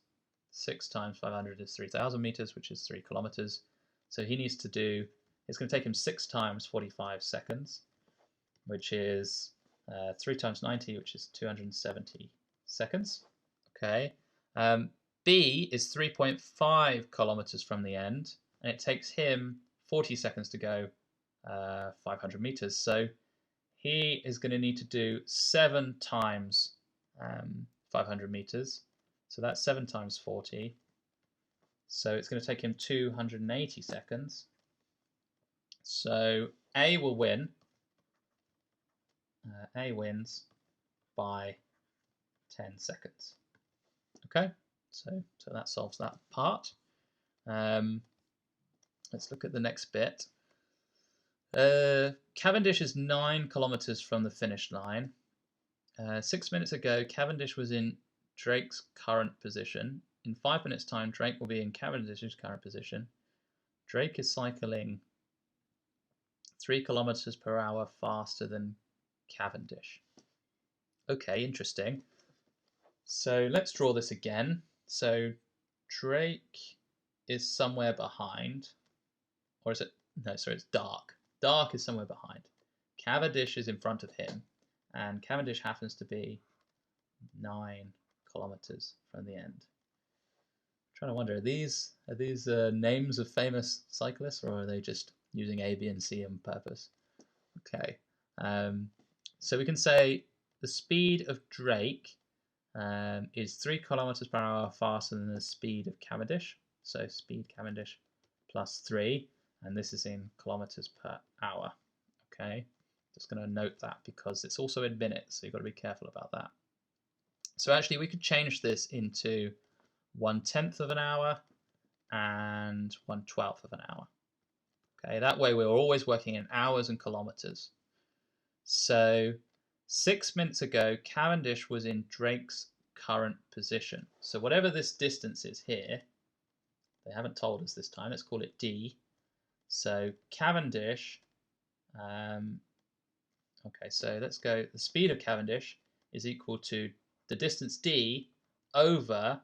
6 times 500 is 3,000 meters, which is 3 kilometers. So he needs to do, it's going to take him 6 times 45 seconds, which is 3 times 90, which is 270 seconds. Okay. B is 3.5 kilometers from the end, and it takes him 40 seconds to go 500 meters. So he is going to need to do 7 times 500 meters. So that's 7 times 40. So it's going to take him 280 seconds. So A will win. A wins by 10 seconds. Okay, so that solves that part. Let's look at the next bit. Cavendish is 9 kilometers from the finish line. 6 minutes ago, Cavendish was in Drake's current position. In 5 minutes' time, Drake will be in Cavendish's current position. Drake is cycling 3 kilometers per hour faster than Cavendish. Okay, interesting. So let's draw this again. So Drake is somewhere behind, or is it? No, sorry, it's Dark. Dark is somewhere behind. Cavendish is in front of him, and Cavendish happens to be 9 kilometers from the end. I'm trying to wonder, are these names of famous cyclists, or are they just using A, B, and C on purpose? Okay, so we can say the speed of Drake is 3 kilometers per hour faster than the speed of Cavendish. So speed Cavendish plus 3, and this is in kilometers per hour. Okay, just going to note that because it's also in minutes, so you've got to be careful about that. So actually we could change this into 1/10 of an hour and 1/12 of an hour. Okay, that way we're always working in hours and kilometers. So 6 minutes ago, Cavendish was in Drake's current position. So whatever this distance is here, they haven't told us this time, let's call it D. So Cavendish, okay, so let's go, the speed of Cavendish is equal to the distance D over,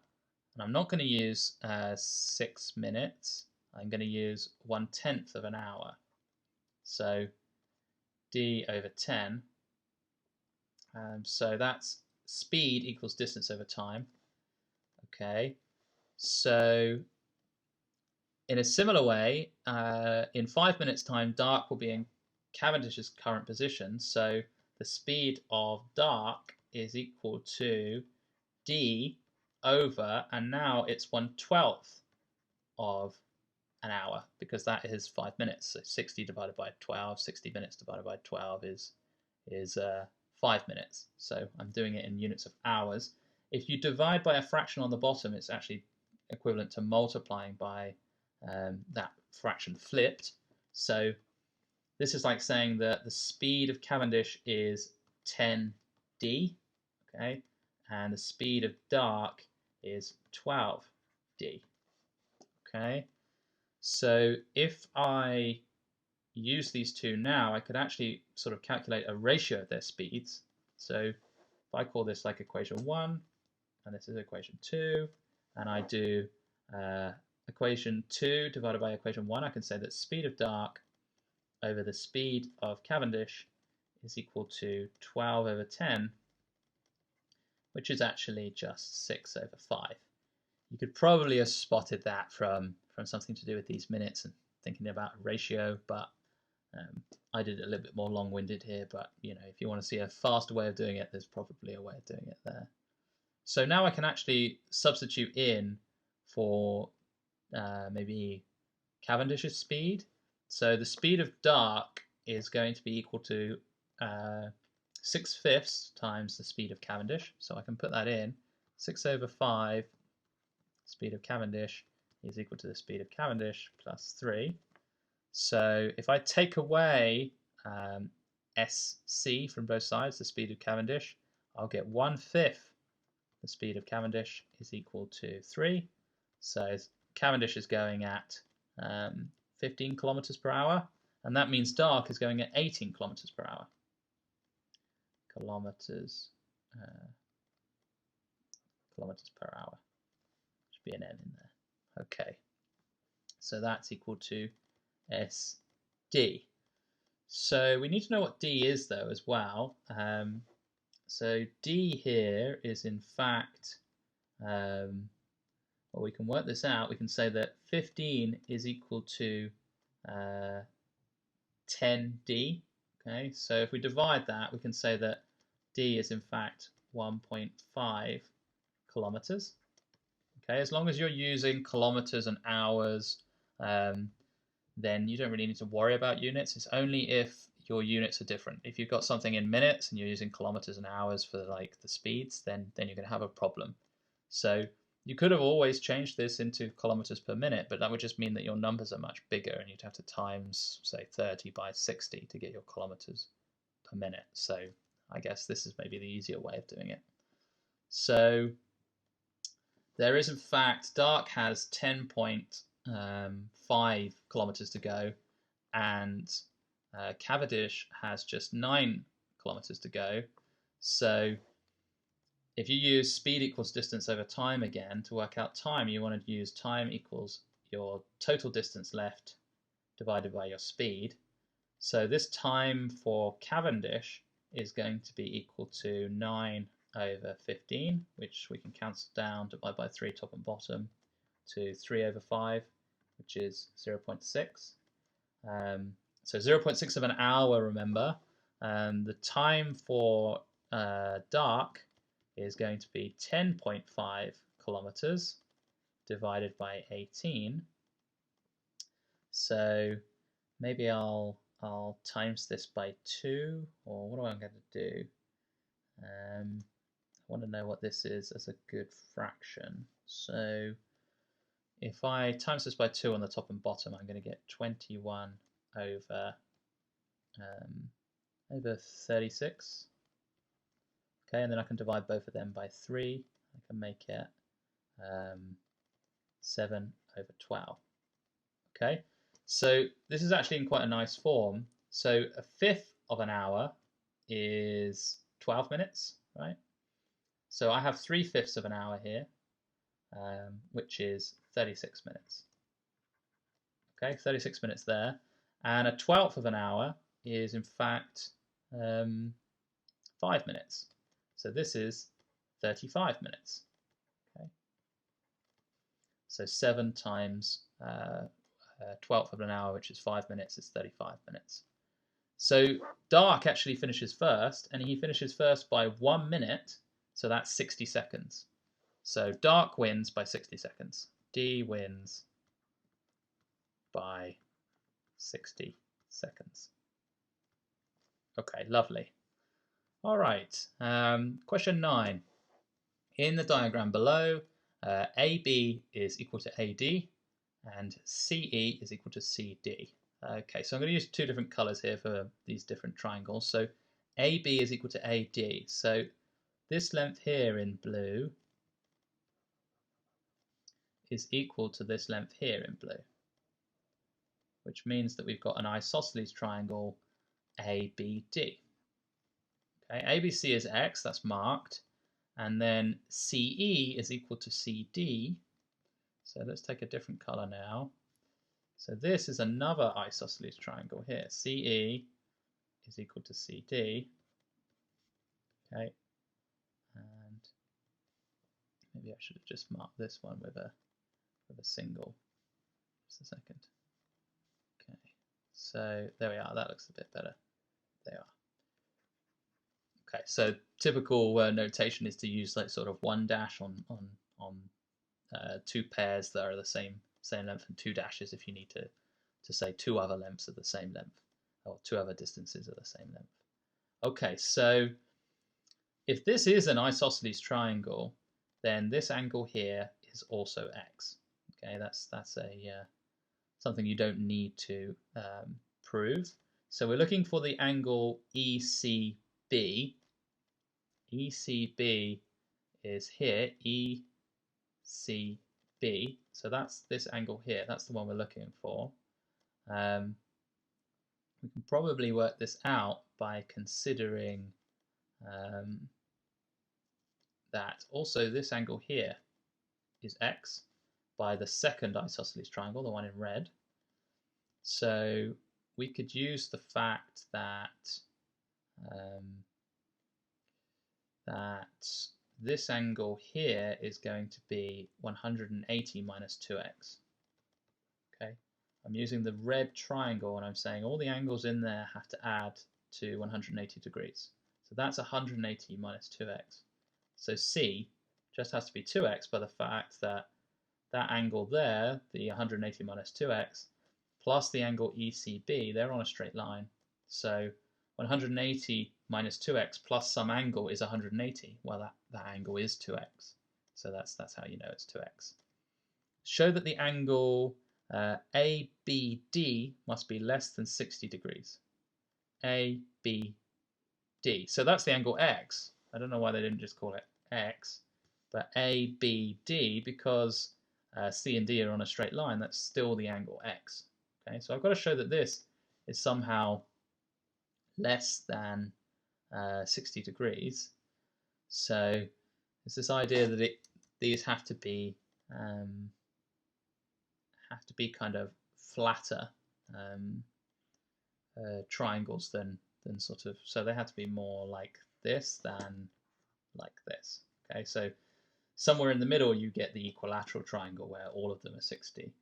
and I'm not going to use 6 minutes, I'm going to use 1/10 of an hour. So D over 10. So that's speed equals distance over time. Okay, so in a similar way, in 5 minutes' time, Dark will be in Cavendish's current position. So the speed of Dark is equal to D over, and now it's 1/12 of an hour, because that is 5 minutes. So 60 divided by 12, 60 minutes divided by 12 is 5 minutes. So I'm doing it in units of hours. If you divide by a fraction on the bottom, it's actually equivalent to multiplying by that fraction flipped. So this is like saying that the speed of Cavendish is 10d, okay, and the speed of Dark is 12d. Okay, so if I use these two now, I could actually sort of calculate a ratio of their speeds. So if I call this like equation 1, and this is equation 2, and I do equation 2 divided by equation 1, I can say that speed of dark over the speed of Cavendish is equal to 12 over 10, which is actually just 6 over 5. You could probably have spotted that from something to do with these minutes and thinking about a ratio, but I did it a little bit more long-winded here, but if you want to see a faster way of doing it, there's probably a way of doing it there. So now I can actually substitute in for maybe Cavendish's speed. So the speed of dark is going to be equal to 6/5 times the speed of Cavendish. So I can put that in. 6 over 5 speed of Cavendish is equal to the speed of Cavendish plus 3. So if I take away SC from both sides, the speed of Cavendish, I'll get 1/5 the speed of Cavendish is equal to 3. So Cavendish is going at 15 kilometers per hour, and that means dark is going at 18 kilometers per hour. Kilometers per hour. Should be an N in there. Okay. So that's equal to SD. So we need to know what D is though as well. So D here is in fact, well, we can work this out. We can say that 15 is equal to 10D. Okay, so if we divide that, we can say that D is in fact 1.5 kilometers. Okay, as long as you're using kilometers and hours, then you don't really need to worry about units. It's only if your units are different. If you've got something in minutes and you're using kilometers and hours for like the speeds, then you're going to have a problem. So you could have always changed this into kilometers per minute, but that would just mean that your numbers are much bigger and you'd have to times, say, 30 by 60 to get your kilometers per minute. So I guess this is maybe the easier way of doing it. So there is, in fact, dark has 10.5 kilometers to go, and Cavendish has just 9 kilometers to go. So if you use speed equals distance over time again to work out time, you want to use time equals your total distance left divided by your speed. So this time for Cavendish is going to be equal to 9 over 15, which we can cancel down, divide by 3 top and bottom, to 3 over 5, which is 0.6. So 0.6 of an hour, remember. The time for dark is going to be 10.5 kilometers divided by 18. So maybe I'll times this by 2, or what am I going to do? I want to know what this is as a good fraction. So if I times this by 2 on the top and bottom, I'm going to get 21 over 36. Okay, and then I can divide both of them by 3. I can make it 7 over 12. Okay, so this is actually in quite a nice form. So a fifth of an hour is 12 minutes, right? So I have 3/5 of an hour here, which is 36 minutes. Okay, 36 minutes there. And a 12th of an hour is in fact 5 minutes. So this is 35 minutes. Okay. So 7 times 12th of an hour, which is 5 minutes, is 35 minutes. So dark actually finishes first, and he finishes first by 1 minute, so that's 60 seconds. So dark wins by 60 seconds. D wins by 60 seconds. Okay, lovely. All right, question 9. In the diagram below, AB is equal to AD and CE is equal to CD. Okay, so I'm going to use 2 different colors here for these different triangles. So AB is equal to AD. So this length here in blue is equal to this length here in blue. which means that we've got an isosceles triangle ABD. Okay, ABC is X, that's marked, and then CE is equal to CD. So let's take a different color now. So this is another isosceles triangle here. CE is equal to CD. Okay, and maybe I should have just marked this one with a single. Just a second. Okay, so there we are. That looks a bit better. There we are. Okay, so typical notation is to use like sort of one dash on two pairs that are the same length, and two dashes if you need to say two other lengths of the same length, or two other distances of the same length. Okay, so if this is an isosceles triangle, then this angle here is also X. Okay, that's a something you don't need to prove. So we're looking for the angle ECB. ECB is here, ECB. So that's this angle here. That's the one we're looking for. We can probably work this out by considering that also this angle here is X by the second isosceles triangle, the one in red. So we could use the fact that this angle here is going to be 180 minus 2x. Okay, I'm using the red triangle and I'm saying all the angles in there have to add to 180 degrees. So that's 180 minus 2x. So C just has to be 2x by the fact that that angle there, the 180 minus 2x, plus the angle ECB, they're on a straight line. So 180 minus 2x plus some angle is 180. Well, that angle is 2x. So that's how you know it's 2x. Show that the angle ABD must be less than 60 degrees. ABD. So that's the angle X. I don't know why they didn't just call it X, but ABD, because C and D are on a straight line, that's still the angle X. Okay, so I've got to show that this is somehow less than 60 degrees. So it's this idea that these have to be kind of flatter triangles than sort of, so they have to be more like this than like this. Okay, so somewhere in the middle you get the equilateral triangle where all of them are 60.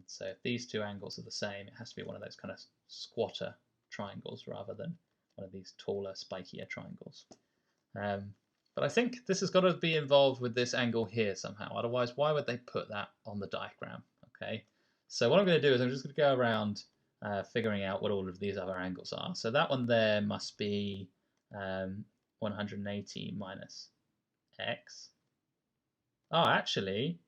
So if these two angles are the same, it has to be one of those kind of squatter triangles rather than one of these taller, spikier triangles. But I think this has got to be involved with this angle here somehow. Otherwise, why would they put that on the diagram? Okay, so what I'm going to do is I'm just going to go around figuring out what all of these other angles are. So that one there must be 180 minus x. Oh, actually,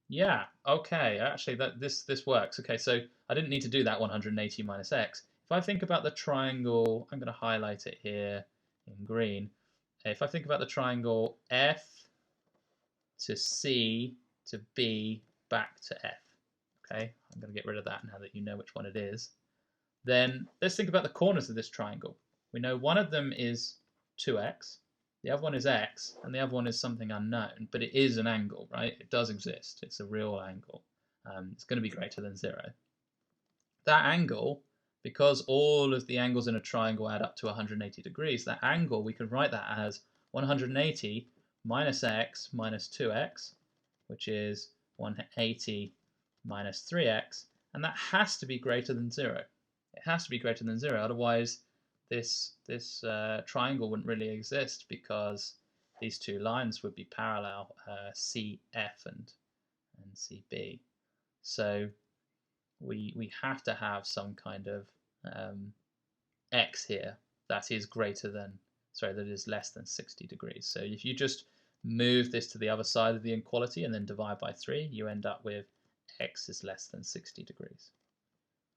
yeah, okay, actually this works. Okay, so I didn't need to do that 180 minus x. If I think about the triangle, I'm going to highlight it here in green. If I think about the triangle F to C to B back to F, okay, I'm going to get rid of that now that you know which one it is. Then let's think about the corners of this triangle. We know one of them is 2x, the other one is x, and the other one is something unknown, but it is an angle, right? It does exist. It's a real angle. It's going to be greater than 0. That angle, because all of the angles in a triangle add up to 180 degrees, that angle, we can write that as 180 minus x minus 2x, which is 180 minus 3x, and that has to be greater than 0. It has to be greater than 0, otherwise this triangle wouldn't really exist, because these two lines would be parallel, CF and CB. So we have to have some kind of x here that is greater than, sorry, that is less than 60 degrees. So if you just move this to the other side of the inequality and then divide by 3, you end up with x is less than 60 degrees.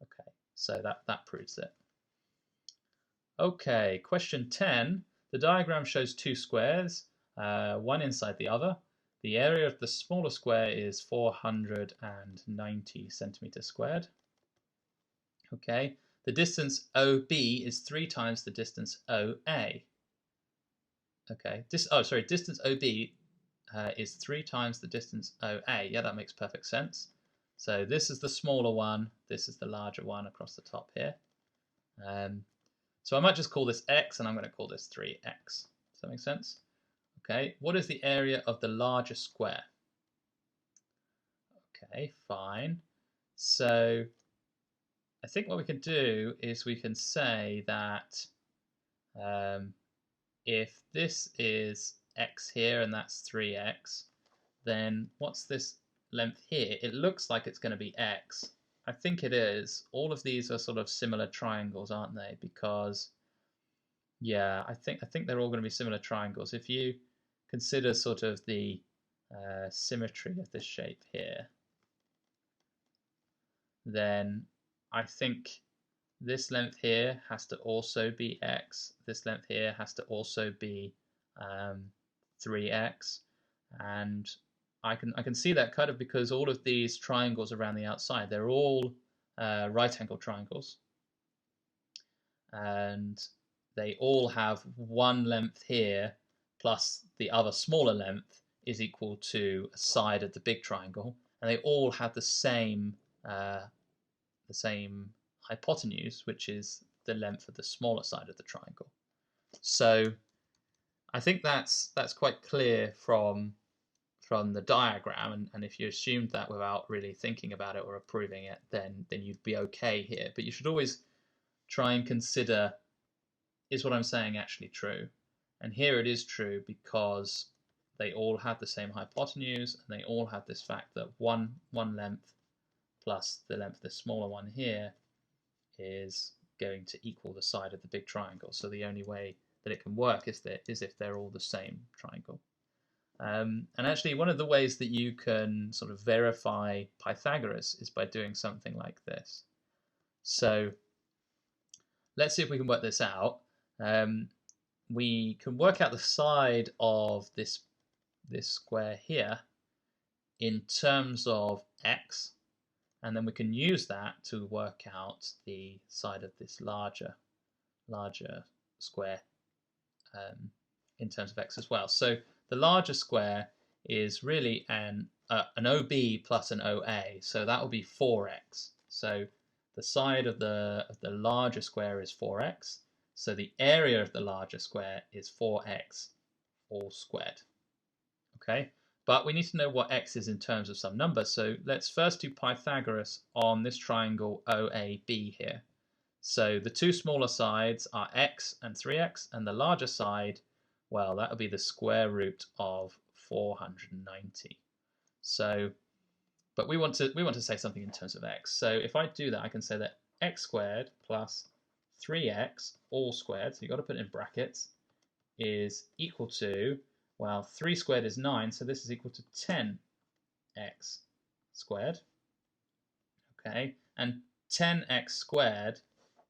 Okay, so that proves it. Okay, question 10. The diagram shows two squares, one inside the other. The area of the smaller square is 490 centimeters squared. Okay, the distance OB is 3 times the distance OA. Okay, distance OB is 3 times the distance OA. Yeah, that makes perfect sense. So this is the smaller one, this is the larger one across the top here. So I might just call this x, and I'm going to call this 3x. Does that make sense? Okay, what is the area of the larger square? Okay, fine. So I think what we can do is we can say that if this is x here and that's 3x, then what's this length here? It looks like it's going to be x. I think it is. All of these are sort of similar triangles, aren't they? Because, yeah, I think they're all going to be similar triangles. If you consider sort of the symmetry of this shape here, then I think this length here has to also be x. This length here has to also be 3x, and I can see that kind of because all of these triangles around the outside, they're all right angle triangles, and they all have one length here plus the other smaller length is equal to a side of the big triangle, and they all have the same hypotenuse, which is the length of the smaller side of the triangle. So I think that's quite clear from the diagram, and if you assumed that without really thinking about it or approving it, then you'd be okay here. But you should always try and consider, is what I'm saying actually true? And here it is true because they all have the same hypotenuse, and they all have this fact that one length plus the length of the smaller one here is going to equal the side of the big triangle. So the only way that it can work is if they're all the same triangle. And actually, one of the ways that you can sort of verify Pythagoras is by doing something like this. So let's see if we can work this out. We can work out the side of this square here in terms of x, and then we can use that to work out the side of this larger square in terms of x as well. So the larger square is really an OB plus an OA, so that will be 4x. So the side of the larger square is 4x, so the area of the larger square is 4x all squared. Okay, but we need to know what x is in terms of some number, so let's first do Pythagoras on this triangle OAB here. So the two smaller sides are x and 3x, and the larger side, well, that would be the square root of 490. So, but we want to say something in terms of x. So if I do that, I can say that x squared plus 3x all squared, so you've got to put it in brackets, is equal to, well, 3 squared is 9, so this is equal to 10x squared. Okay, and 10x squared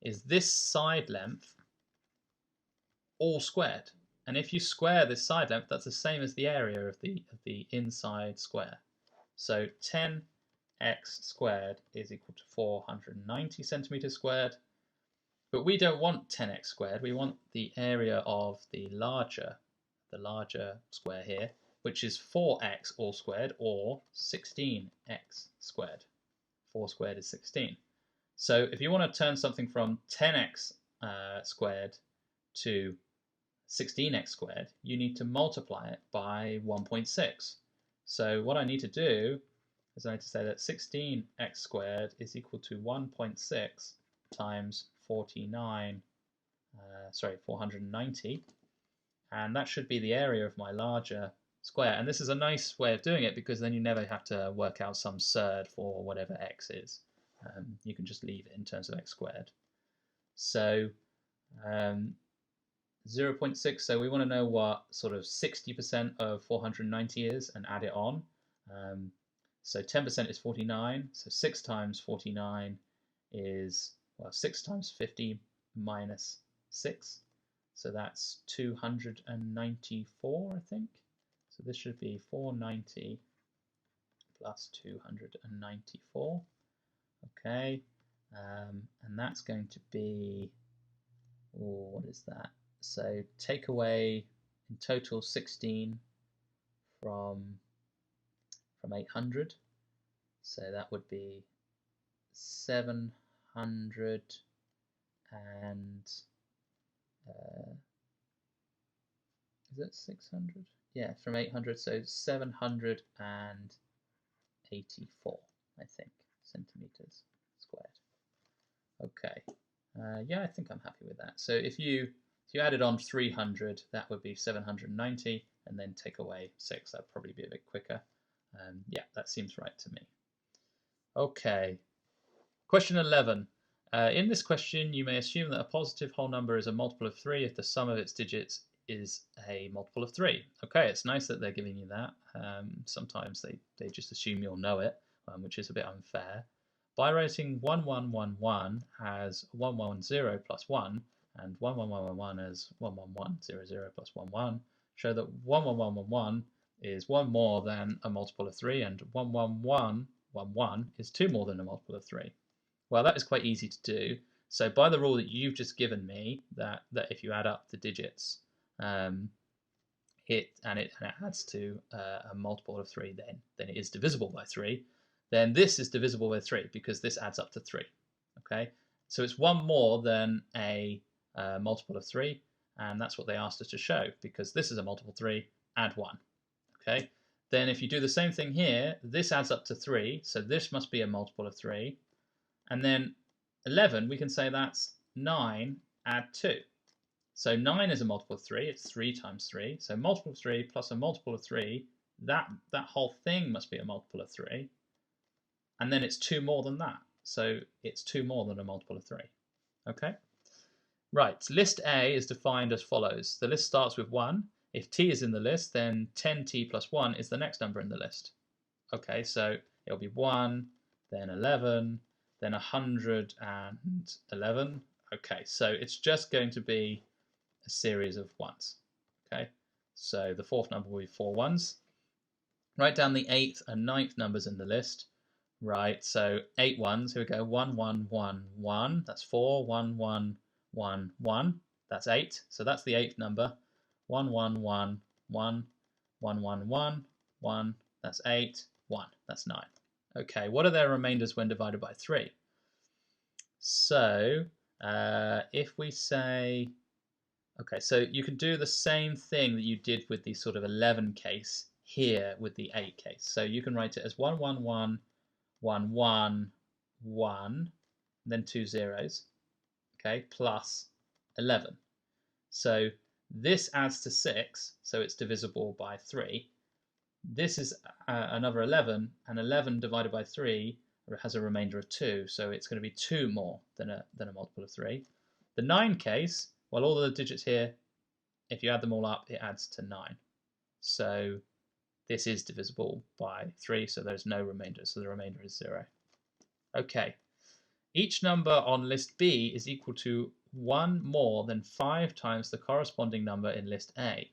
is this side length all squared. And if you square this side length, that's the same as the area of the inside square. So 10x squared is equal to 490 centimeters squared. But we don't want 10x squared. We want the area of the larger square here, which is 4x all squared, or 16x squared. 4 squared is 16. So if you want to turn something from 10x squared to 16x squared, you need to multiply it by 1.6. So what I need to do is I need to say that 16x squared is equal to 1.6 times 490, and that should be the area of my larger square. And this is a nice way of doing it because then you never have to work out some surd for whatever x is. You can just leave it in terms of x squared. So 0.6, so we want to know what sort of 60% of 490 is and add it on. So 10% is 49, so 6 times 49 is, well, 6 times 50 minus 6. So that's 294, I think. So this should be 490 plus 294. Okay, and that's going to be, oh, what is that? So take away in total 16 from 800, so that would be 700 and is it 600? Yeah, from 800, so 784, I think, centimeters squared. Okay, yeah, I think I'm happy with that. So if you added on 300, that would be 790, and then take away 6, that'd probably be a bit quicker. Yeah, that seems right to me. Okay, question 11. In this question, you may assume that a positive whole number is a multiple of 3 if the sum of its digits is a multiple of 3. Okay, it's nice that they're giving you that. Sometimes they just assume you'll know it, which is a bit unfair. By writing 1111 as 110 plus 1 and 11111 as 11100 plus 11, show that 11111 is 1 more than a multiple of 3 and 11111 is 2 more than a multiple of 3. Well, that is quite easy to do. So by the rule that you've just given me, that if you add up the digits, it adds to a multiple of 3, then it is divisible by 3. Then this is divisible by 3 because this adds up to 3. Okay, so it's 1 more than a multiple of 3, and that's what they asked us to show because this is a multiple of 3. Add 1. Okay, then if you do the same thing here, this adds up to 3, so this must be a multiple of 3. And then 11, we can say that's 9 add 2. So 9 is a multiple of 3, it's 3 times 3. So multiple of 3 plus a multiple of 3, that whole thing must be a multiple of 3. And then it's 2 more than that. So it's 2 more than a multiple of 3. Okay? Right, list A is defined as follows. The list starts with 1. If t is in the list, then 10t plus 1 is the next number in the list. Okay, so it'll be 1, then 11, then 111. Okay, so it's just going to be a series of 1s. Okay, so the fourth number will be 4 1s. Write down the 8th and 9th numbers in the list. Right, so 8 1s. Here we go. 1 1 1 1. That's 4. 1 1 1 1. That's 8. So that's the 8th number. 1 1 1 1 1 1 1 1. That's 8. 1. That's 9. Okay, what are their remainders when divided by 3? So if we say, okay, so you can do the same thing that you did with the sort of 11 case here with the 8 case. So you can write it as 1 1 1 1 1 1, then 2 zeros, okay, plus 11. So this adds to 6, so it's divisible by 3. This is another 11, and 11 divided by 3 has a remainder of 2, so it's going to be 2 more than a multiple of 3. The 9 case, well, all the digits here, if you add them all up, it adds to 9. So this is divisible by 3, so there's no remainder, so the remainder is 0. Okay, each number on list B is equal to 1 more than 5 times the corresponding number in list A.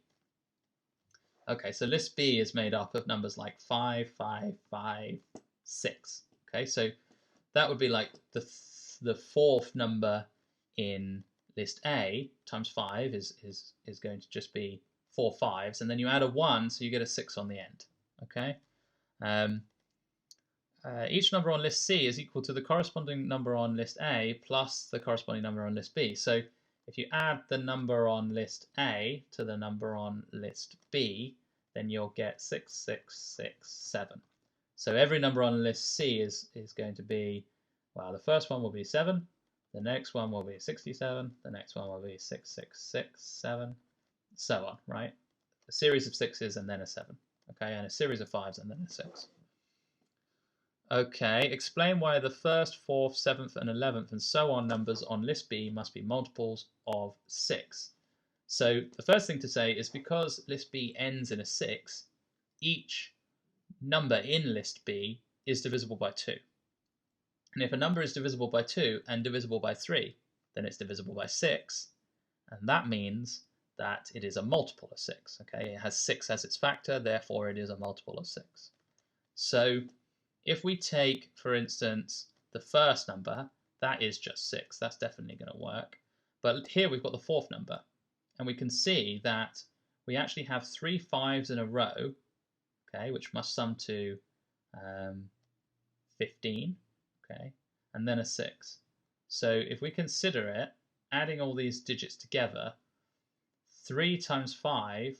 Okay, so list B is made up of numbers like 5, 5, 5, 6. Okay, so that would be like the fourth number in list A times 5 is going to just be 4 5s, and then you add a 1, so you get a 6 on the end. Okay. Each number on list C is equal to the corresponding number on list A plus the corresponding number on list B. So if you add the number on list A to the number on list B, then you'll get 6, 6, 6, 7. So every number on list C is going to be, well, the first one will be 7, the next one will be 67, the next one will be 6, 6, 6, 7, so on, right? A series of 6s and then a 7, okay, and a series of 5s and then a 6. Okay, explain why the 1st, 4th, 7th, and 11th, and so on numbers on list B must be multiples of 6. So the first thing to say is because list B ends in a 6, each number in list B is divisible by 2. And if a number is divisible by 2 and divisible by 3, then it's divisible by 6. And that means that it is a multiple of 6. Okay, it has 6 as its factor, therefore it is a multiple of 6. So if we take, for instance, the first number, that is just 6. That's definitely going to work. But here we've got the fourth number, and we can see that we actually have 3 5s in a row, okay, which must sum to 15, okay, and then a 6. So if we consider it, adding all these digits together, 3 times 5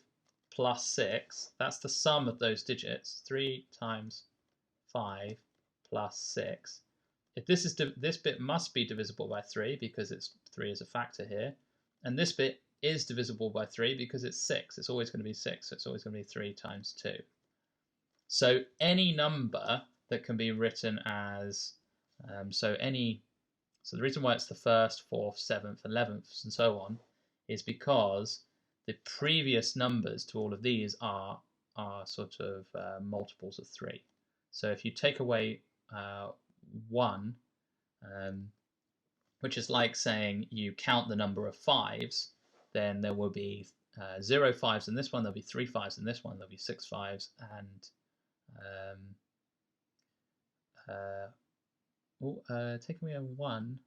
plus 6, that's the sum of those digits, 3 times 5 plus 6. If this bit must be divisible by 3 because 3 is a factor here, and this bit is divisible by 3 because it's 6. It's always going to be 6, so it's always going to be 3 times 2. So any number that can be written as, so the reason why it's the 1st, 4th, 7th, 11th, and so on is because the previous numbers to all of these are sort of multiples of 3. So if you take away 1, which is like saying you count the number of 5s, then there will be 0 5s in this one, there'll be 3 5s in this one, there'll be 6 5s, and taking away a 1.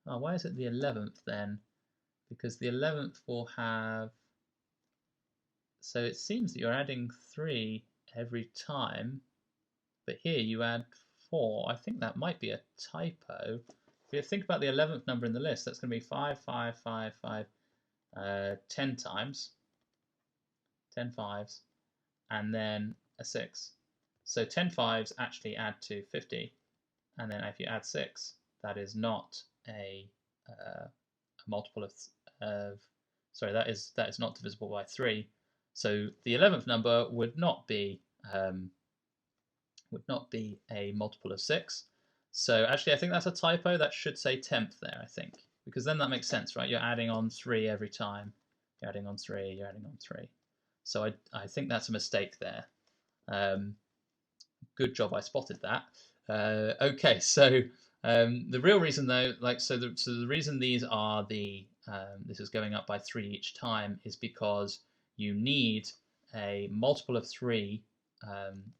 Oh, why is it the 11th then? Because the 11th will have, so it seems that you're adding 3 every time, but here you add 4. I think that might be a typo. If you think about the 11th number in the list, that's going to be 5, 5, 5, 5, 10 times, 10 5s, and then a 6. So 10 5s actually add to 50, and then if you add 6, that is not a multiple of sorry, that is not divisible by 3. So the 11th number would not be a multiple of 6. So actually, I think that's a typo. That should say 10th there, I think, because then that makes sense, right? You're adding on 3 every time. You're adding on 3. You're adding on 3. So I think that's a mistake there. Good job, I spotted that. Okay, so the real reason though, the reason these are this is going up by 3 each time is because you need a multiple of 3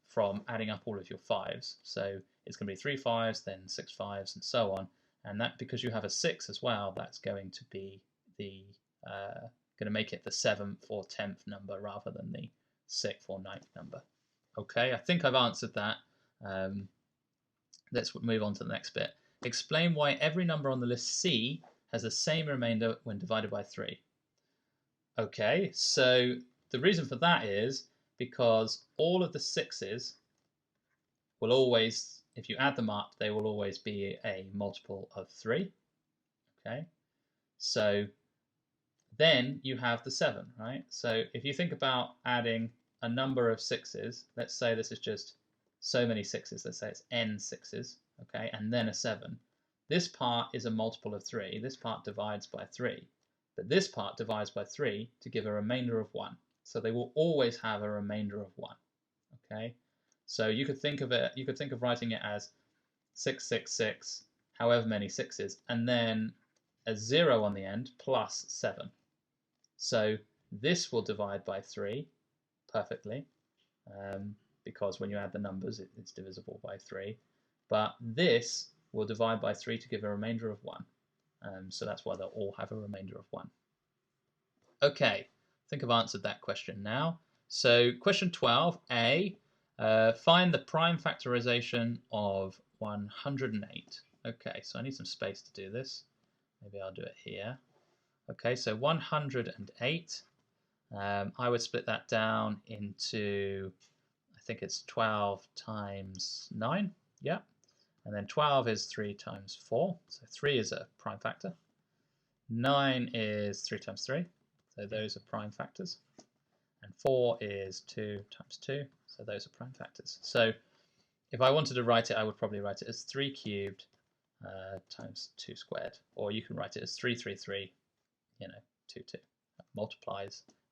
from adding up all of your 5s. So it's going to be 3 5s, then 6 5s, and so on. And that, because you have a 6 as well, that's going to be going to make it the 7th or 10th number rather than the 6th or 9th number. Okay, I think I've answered that. Let's move on to the next bit. Explain why every number on the list C has the same remainder when divided by 3. Okay, so the reason for that is because all of the 6s will always, if you add them up, they will always be a multiple of 3. Okay, so then you have the 7, right? So if you think about adding a number of 6s, let's say this is just so many 6s, let's say it's n 6s, okay, and then a 7. This part is a multiple of 3, this part divides by 3, but this part divides by 3 to give a remainder of 1. So they will always have a remainder of 1, okay? So you could think of writing it as 666, however many 6s, and then a 0 on the end plus 7. So this will divide by 3 perfectly, because when you add the numbers, it's divisible by 3. But this will divide by 3 to give a remainder of 1. So that's why they'll all have a remainder of 1. Okay, I think I've answered that question now. So question 12a, find the prime factorization of 108. Okay, so I need some space to do this. Maybe I'll do it here. Okay, so 108. I would split that down into, I think it's 12 times 9. Yeah. And then 12 is 3 times 4. So 3 is a prime factor. 9 is 3 times 3. So those are prime factors. And 4 is 2 times 2. So those are prime factors. So if I wanted to write it, I would probably write it as 3 cubed times 2 squared. Or you can write it as 3, 3, 3, 2, 2. That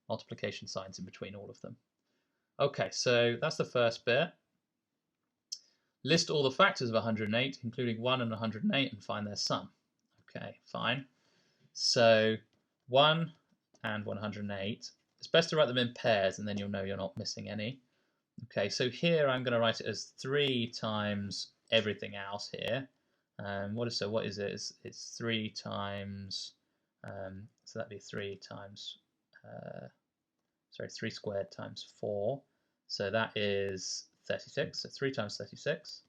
multiplication signs in between all of them. Okay, so that's the first bit. List all the factors of 108, including 1 and 108, and find their sum. Okay, fine. So 1 and 108. It's best to write them in pairs, and then you'll know you're not missing any. Okay, so here I'm going to write it as 3 times everything else here. What is it? It's 3 times, so that'd be 3 times, 3 squared times 4. So that is 36. So 3 times 36.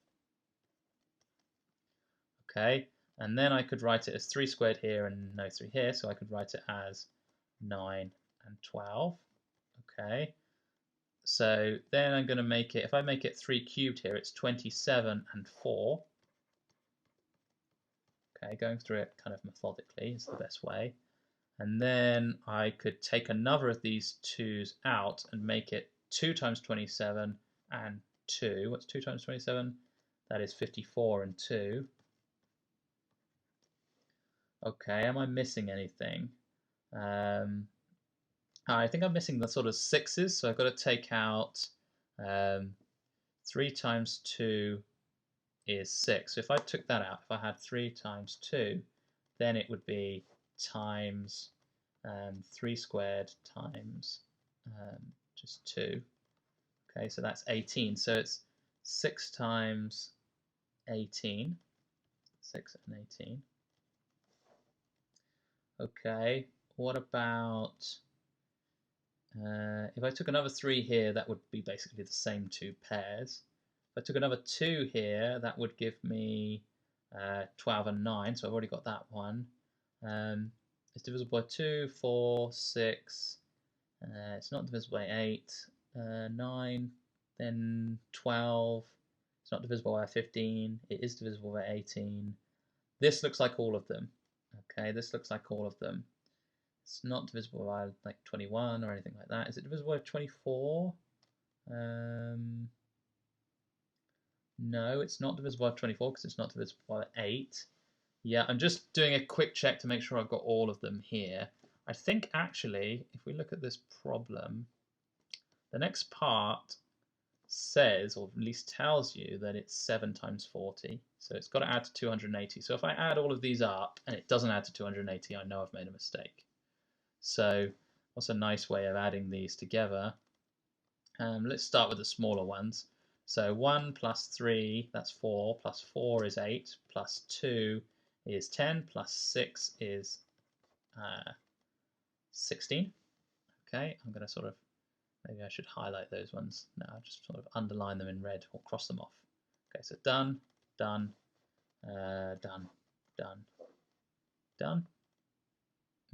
Okay, and then I could write it as 3 squared here and no 3 here, so I could write it as 9 and 12. Okay, so then I'm going to make it, if I make it 3 cubed here, it's 27 and 4. Okay, going through it kind of methodically is the best way. And then I could take another of these 2's out and make it 2 times 27 and 2. What's 2 times 27? That is 54 and 2. Okay, am I missing anything? I think I'm missing the sort of 6's, so I've got to take out 3 times 2 is 6. So if I took that out, if I had 3 times 2, then it would be times 3 squared times just 2. Okay, so that's 18. So it's 6 times 18. 6 and 18. Okay, what about if I took another 3 here, that would be basically the same 2 pairs. If I took another 2 here, that would give me 12 and 9, so I've already got that one. It's divisible by 2, 4, 6. It's not divisible by 8. 9, then 12. It's not divisible by 15. It is divisible by 18. This looks like all of them. Okay, this looks like all of them. It's not divisible by like 21 or anything like that. Is it divisible by 24? No, it's not divisible by 24 because it's not divisible by 8. Yeah, I'm just doing a quick check to make sure I've got all of them here. I think actually, if we look at this problem, the next part says, or at least tells you, that it's 7 times 40. So it's got to add to 280. So if I add all of these up and it doesn't add to 280, I know I've made a mistake. So what's a nice way of adding these together? Let's start with the smaller ones. So 1 plus 3, that's 4, plus 4 is 8, plus 2 is 10, plus 6 is 16. Okay, I'm going to sort of, maybe I should highlight those ones now, just sort of underline them in red or cross them off. Okay, so done, done, done, done, done.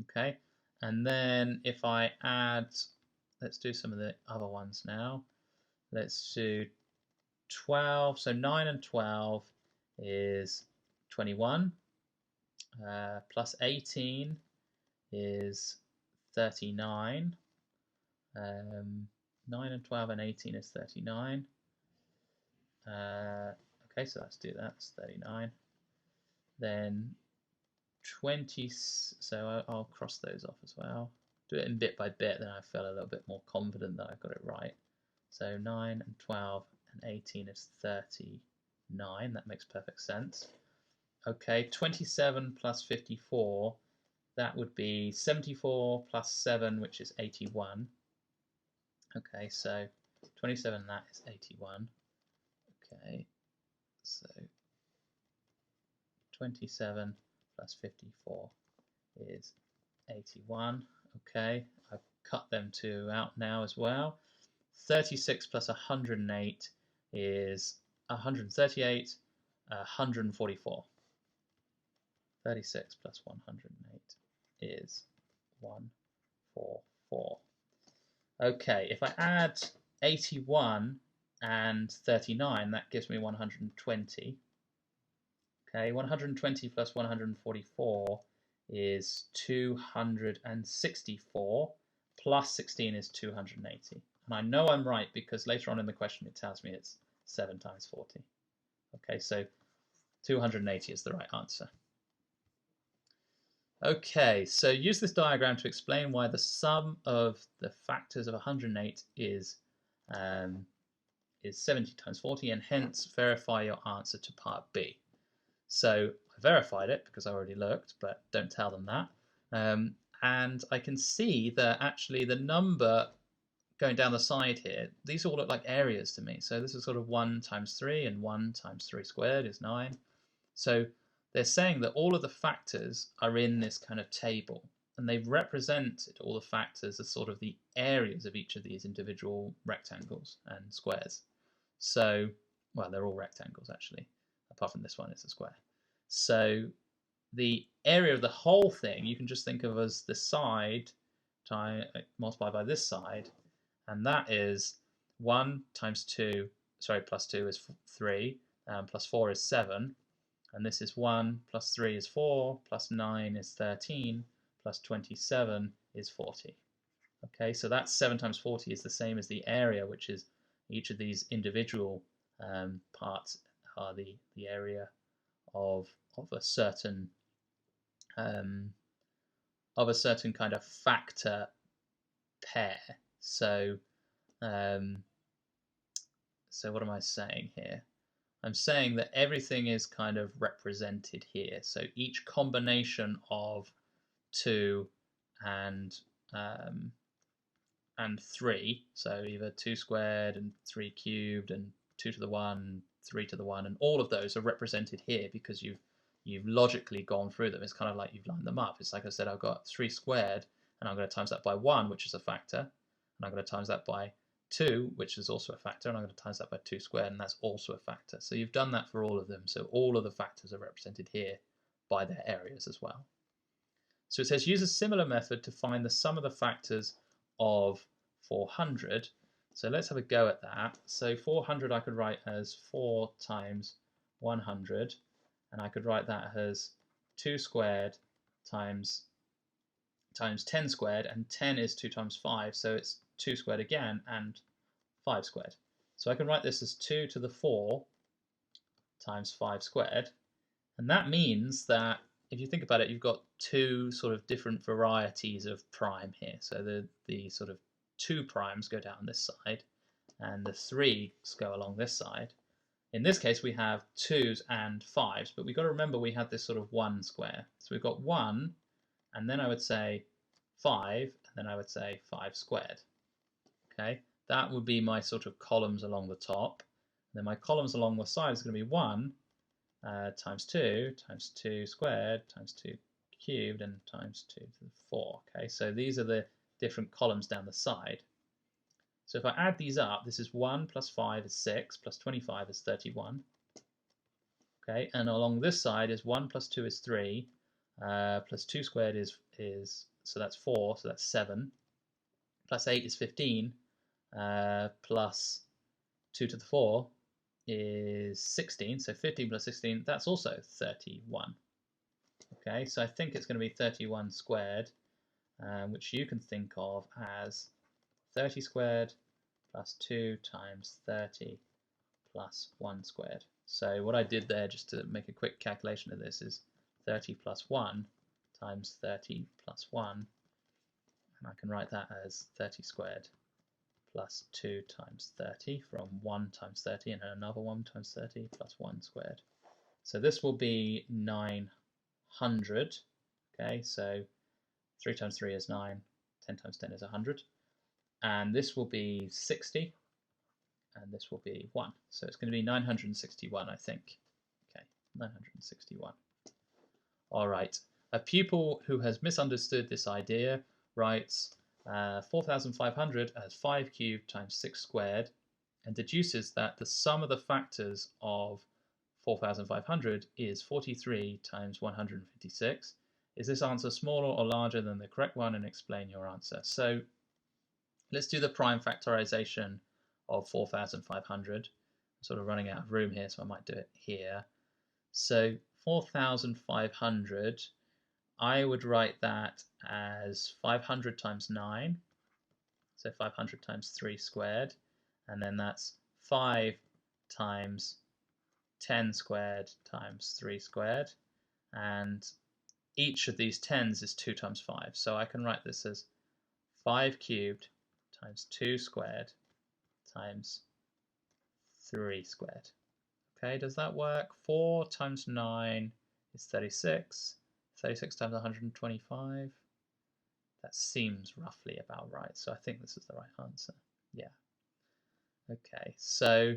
Okay, and then if I add, let's do some of the other ones now. Let's do 12, so 9 and 12 is 21, plus 18 is 39, 9 and 12 and 18 is 39. Okay, so let's do that, that's 39. Then 20, so I'll cross those off as well. Do it in bit by bit, then I feel a little bit more confident that I got it right. So 9 and 12 and 18 is 39. That makes perfect sense. Okay, 27 plus 54, that would be 74 plus 7, which is 81. Okay, so 27, that is 81. Okay, so 27 plus 54 is 81. Okay, I've cut them 2 out now as well. 36 plus 108 is 138, 144. 36 plus 108 is 144. Okay, if I add 81 and 39, that gives me 120. Okay, 120 plus 144 is 264, plus 16 is 280. And I know I'm right because later on in the question it tells me it's 7 times 40. Okay, so 280 is the right answer. Okay, so use this diagram to explain why the sum of the factors of 108 is 70 times 40, and hence verify your answer to part B. So I verified it because I already looked, but don't tell them that. And I can see that actually the number going down the side here, these all look like areas to me. So this is sort of 1 times 3, and 1 times 3 squared is 9. So they're saying that all of the factors are in this kind of table, and they've represented all the factors as sort of the areas of each of these individual rectangles and squares. So, well, they're all rectangles actually, apart from this one is a square. So the area of the whole thing you can just think of as the side multiplied by this side, and that is 1 times 2, sorry, plus 2 is 3, plus 4 is 7, and this is 1 plus 3 is 4, plus 9 is 13, plus 27 is 40. Okay, so that 7 times 40 is the same as the area, which is each of these individual parts are the area of a certain kind of factor pair. So so what am I saying here? I'm saying that everything is kind of represented here. So each combination of 2 and 3, so either 2 squared and 3 cubed and 2 to the 1, 3 to the 1, and all of those are represented here because you've logically gone through them. It's kind of like you've lined them up. It's like I said, I've got 3 squared, and I'm going to times that by 1, which is a factor, and I'm going to times that by 2, which is also a factor, and I'm going to times that by 2 squared, and that's also a factor. So you've done that for all of them. So all of the factors are represented here by their areas as well. So it says use a similar method to find the sum of the factors of 400. So let's have a go at that. So 400 I could write as 4 times 100, and I could write that as 2 squared times 10 squared, and 10 is 2 times 5, so it's 2 squared again and 5 squared. So I can write this as 2 to the 4 times 5 squared, and that means that if you think about it, you've got two sort of different varieties of prime here. So the sort of 2 primes go down this side, and the 3s go along this side. In this case, we have 2s and 5s, but we've got to remember we had this sort of 1 square. So we've got 1, and then I would say 5, and then I would say 5 squared. Okay, that would be my sort of columns along the top. And then my columns along the side is going to be 1 times 2 squared times 2 cubed and times 2 to the 4. Okay, so these are the different columns down the side. So if I add these up, this is 1 plus 5 is 6, plus 25 is 31. Okay, and along this side is 1 plus 2 is 3, plus 2 squared is so that's 4, so that's 7, plus 8 is 15, plus 2 to the 4 is 16, so 15 plus 16, that's also 31. Okay, so I think it's going to be 31 squared, which you can think of as 30 squared plus 2 times 30 plus 1 squared. So what I did there, just to make a quick calculation of this, is 30 plus 1 times 30 plus 1, and I can write that as 30 squared plus 2 times 30 from 1 times 30 and another 1 times 30 plus 1 squared. So this will be 900. Okay, so 3 times 3 is 9, 10 times 10 is 100. And this will be 60, and this will be 1. So it's going to be 961, I think. Okay, 961. All right. A pupil who has misunderstood this idea writes 4,500 as 5 cubed times 6 squared, and deduces that the sum of the factors of 4,500 is 43 times 156. Is this answer smaller or larger than the correct one, and explain your answer? So let's do the prime factorization of 4,500. I'm sort of running out of room here, so I might do it here. So 4,500, I would write that as 500 times 9, so 500 times 3 squared, and then that's 5 times 10 squared times 3 squared, and each of these 10s is 2 times 5, so I can write this as 5 cubed times 2 squared times 3 squared. Okay, does that work? 4 times 9 is 36. 36 times 125. That seems roughly about right, so I think this is the right answer. Yeah. Okay, so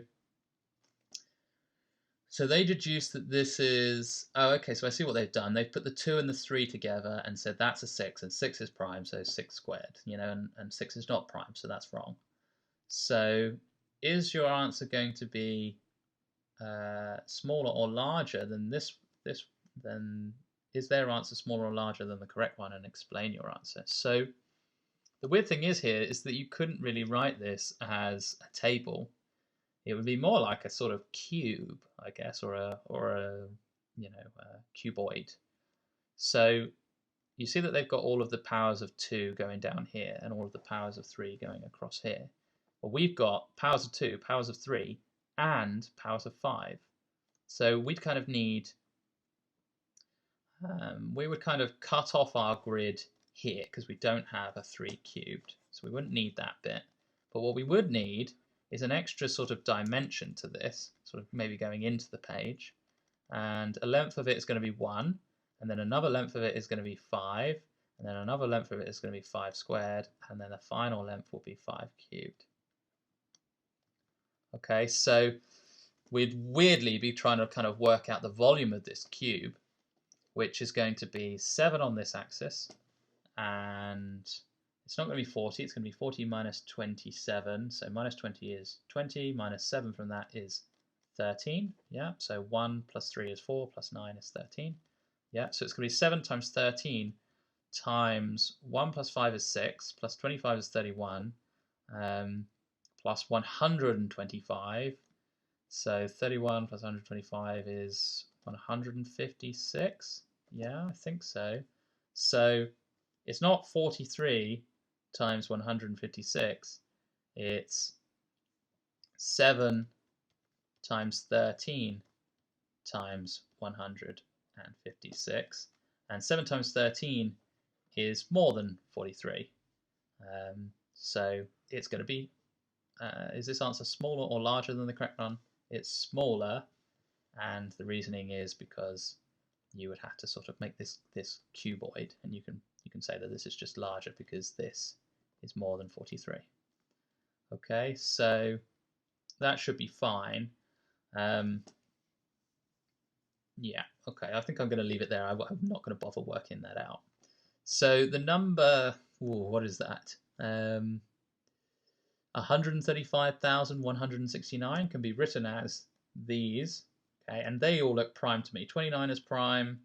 So they deduce that this is, oh, okay, so I see what they've done. They've put the 2 and the 3 together and said that's a 6, and 6 is prime, so 6 squared, and 6 is not prime, so that's wrong. So is your answer going to be smaller or larger than then is their answer smaller or larger than the correct one, and explain your answer. So the weird thing is here is that you couldn't really write this as a table. It would be more like a sort of cube, I guess, or a cuboid. So you see that they've got all of the powers of 2 going down here and all of the powers of 3 going across here. Well, we've got powers of 2, powers of 3, and powers of 5. So we'd kind of need, we would kind of cut off our grid here because we don't have a 3 cubed. So we wouldn't need that bit. But what we would need is an extra sort of dimension to this, sort of maybe going into the page. And a length of it is going to be 1, and then another length of it is going to be 5, and then another length of it is going to be 5 squared, and then the final length will be 5 cubed. Okay, so we'd weirdly be trying to kind of work out the volume of this cube, which is going to be 7 on this axis, and it's not going to be 40, it's going to be 40 minus 27, so minus 20 is 20, minus 7 from that is 13, yeah, so 1 plus 3 is 4, plus 9 is 13, yeah, so it's going to be 7 times 13 times 1 plus 5 is 6, plus 25 is 31, plus 125, so 31 plus 125 is 156, yeah, I think so. So it's not 43 times 156, it's 7 times 13 times 156, and 7 times 13 is more than 43. So it's going to be, is this answer smaller or larger than the correct one? It's smaller, and the reasoning is because you would have to sort of make this cuboid, and you can say that this is just larger because this is more than 43. Okay, so that should be fine. Yeah, okay, I think I'm going to leave it there. I'm not going to bother working that out. So the number, what is that? 135,169 can be written as these. Okay, and they all look prime to me. 29 is prime.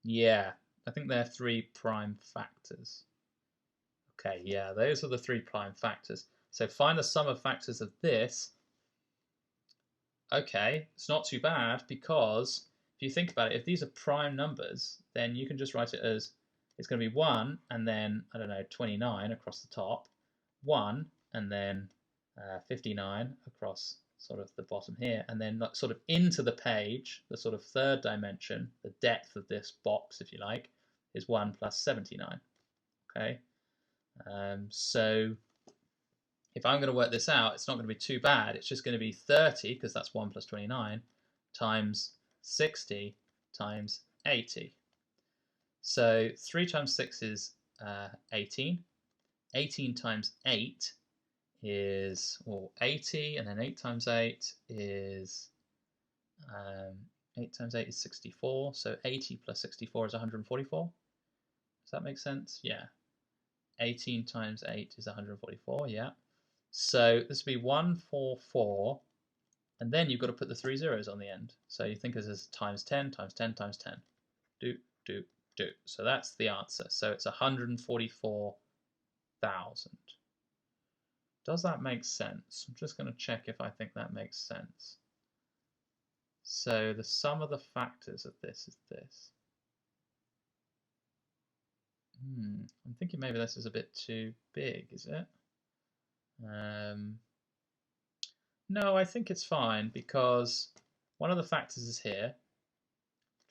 Yeah, I think they're 3 prime factors. Okay, yeah, those are the 3 prime factors. So find the sum of factors of this. Okay, it's not too bad, because if you think about it, if these are prime numbers, then you can just write it as, it's going to be 1 and then, I don't know, 29 across the top, 1 and then 59 across sort of the bottom here, and then sort of into the page, the sort of third dimension, the depth of this box, if you like, is 1 plus 79. Okay, so if I'm going to work this out, it's not going to be too bad. It's just going to be 30, because that's 1 plus 29, times 60 times 80. So 3 times 6 is 18. 18 times 8 is 80, and then 8 times 8 is 8 times 8 is 64. So 80 plus 64 is 144. Does that make sense? Yeah. 18 times 8 is 144. Yeah. So this would be 144, and then you've got to put the 3 zeros on the end. So you think of this as times 10 times 10 times 10. Do. So that's the answer. So it's 144,000. Does that make sense? I'm just going to check if I think that makes sense. So the sum of the factors of this is this. I'm thinking maybe this is a bit too big, is it? No, I think it's fine, because one of the factors is here,